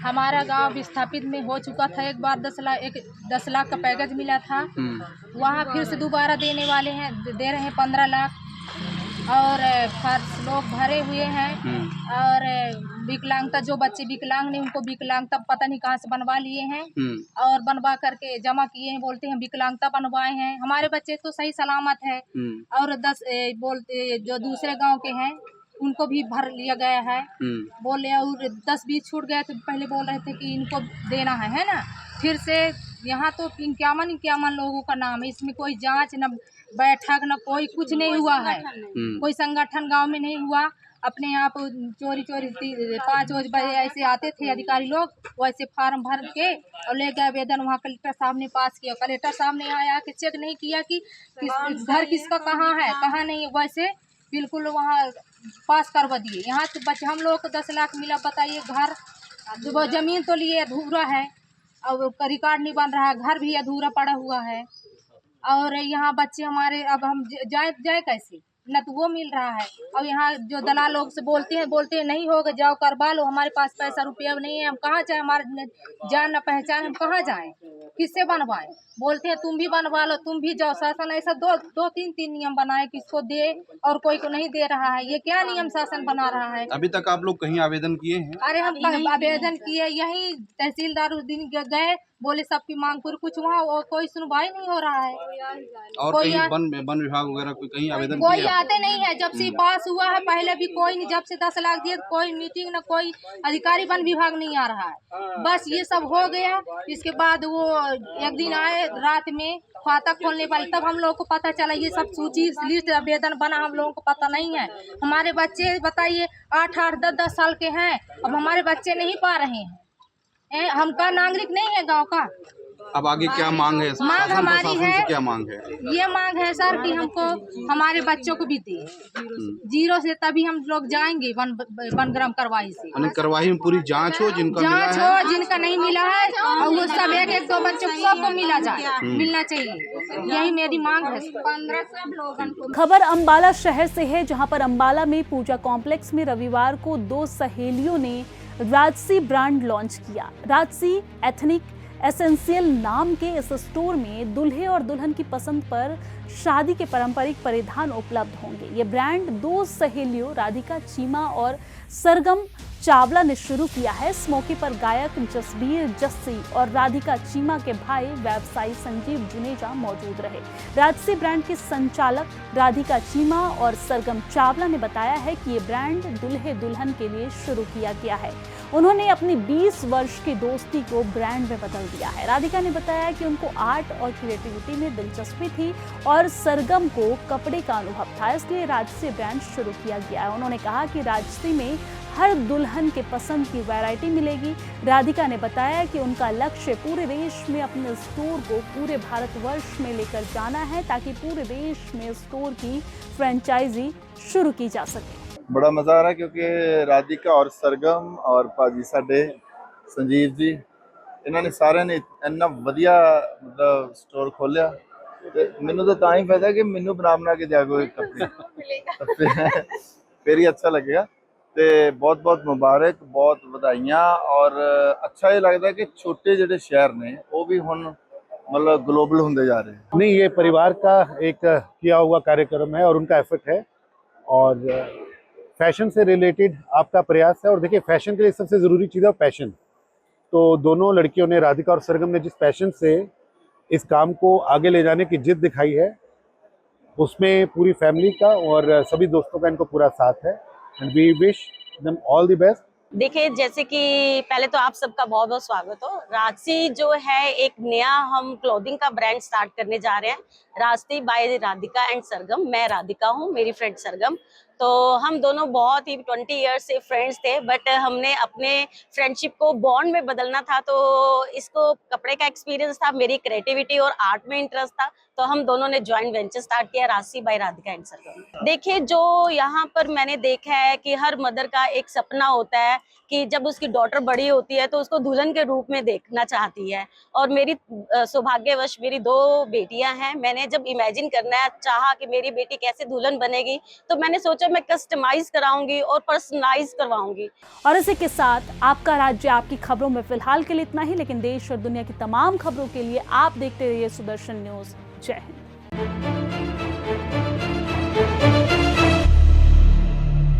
Speaker 3: हमारा गांव विस्थापित में हो चुका था, एक बार 10 लाख का पैकेज मिला था, वहाँ फिर से दोबारा देने वाले हैं, दे रहे हैं 15 लाख और लोग भरे हुए हैं। और विकलांगता जो बच्चे विकलांग नहीं उनको विकलांगता पता नहीं कहाँ से बनवा लिए हैं और बनवा करके जमा किए हैं, बोलते हैं विकलांगता बनवाए हैं। हमारे बच्चे तो सही सलामत है और 10 बोलते जो दूसरे गांव के हैं उनको भी भर लिया गया है, बोले और 10-20 छूट गए, तो पहले बोल रहे थे कि इनको देना है ना। फिर से यहाँ तो 51 लोगों का नाम है, इसमें कोई जांच न बैठक न कोई कुछ नहीं हुआ है, कोई संगठन गांव में नहीं हुआ। अपने यहाँ पर चोरी 5 बजे ऐसे आते थे अधिकारी लोग, वैसे फार्म भर के और ले गए आवेदन, वहाँ कलेक्टर साहब ने पास किया। कलेक्टर साहब ने आया कि चेक नहीं किया कि घर किसका कहाँ है कहाँ नहीं, वैसे बिल्कुल वहाँ पास करवा दिए। यहाँ तो बच्चे हम लोग को 10 लाख मिला, बताइए। घर जमीन तो लिए अधूरा है और रिकॉर्ड नहीं बन रहा है, घर भी अधूरा पड़ा हुआ है और यहाँ बच्चे हमारे, अब हम जाए कैसे, न तो वो मिल रहा है। और यहाँ जो दलाल लोग से बोलते हैं नहीं होगा, जाओ करवा लो, हमारे पास पैसा रुपया नहीं है, हम कहाँ जाए, हमारे जान न पहचान, हम कहाँ जाएं, किससे बनवाएं। बोलते हैं तुम भी बनवा लो, तुम भी जाओ। शासन ऐसा 2-3 नियम बनाए किसको दे और कोई को नहीं दे रहा है, ये क्या नियम शासन बना रहा है।
Speaker 22: अभी तक आप लोग कहीं आवेदन किए हैं?
Speaker 3: अरे हम आवेदन किए, यही तहसीलदार उस दिन गए, बोले सबकी मांग पूरी, कुछ वहाँ कोई सुनवाई नहीं हो रहा है।
Speaker 22: और कहीं वन विभाग वगैरह कोई आवेदन
Speaker 3: कोई आते नहीं है, जब से पास हुआ है पहले भी कोई नहीं, जब से 10 लाख दिए कोई मीटिंग न कोई अधिकारी वन विभाग नहीं आ रहा है। बस ये सब हो गया। इसके बाद वो एक दिन आए रात में खाता खोलने वाले, तब हम लोग को पता चला ये सब सूची लिस्ट आवेदन बना, हम लोगों को पता नहीं है। हमारे बच्चे बताइए 8-8, 10-10 साल के हैं, अब हमारे बच्चे नहीं पा रहे हैं। हमका नागरिक नहीं है गांव का,
Speaker 7: अब आगे क्या मांग है?
Speaker 3: मांग
Speaker 7: शासन
Speaker 3: हमारी
Speaker 7: प्रशासन
Speaker 3: है,
Speaker 7: से क्या मांग है?
Speaker 3: ये मांग है सर कि हमको हमारे बच्चों को भी दे, जीरो से तभी हम लोग जाएंगे वनग्राम करवाई से।
Speaker 7: यानी करवाई में पूरी जांच हो, जिनका
Speaker 3: जांच
Speaker 7: मिला है
Speaker 3: हो, जिनका नहीं मिला है और वो सब एक दो बच्चों को सबको मिला जाए, मिलना चाहिए, यही मेरी मांग है। 15 सब लोगों।
Speaker 1: खबर अंबाला शहर से है, जहां पर अंबाला में पूजा कॉम्प्लेक्स में रविवार को 2 सहेलियों ने राजसी ब्रांड लॉन्च किया। राजसी एथनिक एसेंशियल नाम के इस स्टोर में दूल्हे और दुल्हन की पसंद पर शादी के पारंपरिक परिधान उपलब्ध होंगे। ये ब्रांड 2 सहेलियों राधिका चीमा और सरगम चावला ने शुरू किया है। इस मौके पर गायक जसबीर जस्सी और राधिका चीमा के भाई व्यवसायी संजीव जुनेजा मौजूद रहे। राजसी ब्रांड के संचालक राधिका चीमा और सरगम चावला ने बताया है कि ये ब्रांड दूल्हे दुल्हन के लिए शुरू किया गया है। उन्होंने अपनी 20 वर्ष की दोस्ती को ब्रांड में बदल दिया है। राधिका ने बताया कि उनको आर्ट और क्रिएटिविटी में दिलचस्पी थी और सरगम को कपड़े का अनुभव था, इसलिए राजसी ब्रांड शुरू किया गया है। उन्होंने कहा कि राजसी में हर दुल्हन के पसंद की वैरायटी मिलेगी। राधिका ने बताया कि उनका लक्ष्य पूरे देश में अपने स्टोर को पूरे भारतवर्ष में लेकर जाना है, ताकि पूरे देश में स्टोर की फ्रेंचाइजी शुरू की जा सके।
Speaker 8: बड़ा मज़ा आ रहा है क्योंकि राधिका और सरगम और भाजी साडे संजीव जी इन्होंने सारे ने इन्ना वधिया मतलब स्टोर खोलिया ते मैनू तो तां ही फायदा कि मैनू बना के दिया कोई कपड़े फिर ही अच्छा लगेगा। ते बहुत बहुत मुबारक, बहुत बधाइयां और अच्छा ये लगता है कि छोटे जेडे शहर ने वो भी हुण मतलब ग्लोबल होंदे जा रहे हैं।
Speaker 20: नहीं, ये परिवार का एक किया हुआ कार्यक्रम है और उनका एफर्ट है और फैशन से रिलेटेड आपका प्रयास है। और देखिए, फैशन के लिए सबसे ज़रूरी चीज़ है पैशन। तो दोनों लड़कियों ने, राधिका और सरगम ने जिस पैशन से इस काम को आगे ले जाने की जिद दिखाई है, उसमें पूरी फैमिली का और सभी दोस्तों का इनको पूरा साथ है and we wish them all the best.
Speaker 23: देखिए, जैसे कि पहले तो आप सबका बहुत बहुत स्वागत हो। राजसी जो है एक नया हम क्लोथिंग का ब्रांड स्टार्ट करने जा रहे हैं, राजसी बाय राधिका एंड सरगम। मैं राधिका हूँ, मेरी फ्रेंड सरगम। तो हम दोनों बहुत ही 20 ईयर्स से फ्रेंड्स थे, बट हमने अपने फ्रेंडशिप को बॉन्ड में बदलना था। तो इसको कपड़े का एक्सपीरियंस था, मेरी क्रिएटिविटी और आर्ट में इंटरेस्ट था, तो हम दोनों ने ज्वाइंट वेंचर स्टार्ट किया, राजसी बाय राधिका एंड सरगम। देखिए, जो यहाँ पर मैंने देखा है कि हर मदर का एक सपना होता है कि जब उसकी डॉटर बड़ी होती है तो उसको दुल्हन के रूप में देखना चाहती है। और मेरी सौभाग्यवश मेरी 2 बेटियां हैं। मैंने जब इमेजिन करना चाहा कि मेरी बेटी कैसे दुल्हन बनेगी, तो मैंने सोचा मैं कस्टमाइज कराऊंगी और पर्सनलाइज करवाऊंगी।
Speaker 1: और इसी के साथ आपका राज्य आपकी खबरों में फिलहाल के लिए इतना ही, लेकिन देश और दुनिया की तमाम खबरों के लिए आप देखते रहिए सुदर्शन न्यूज। जय हिंद।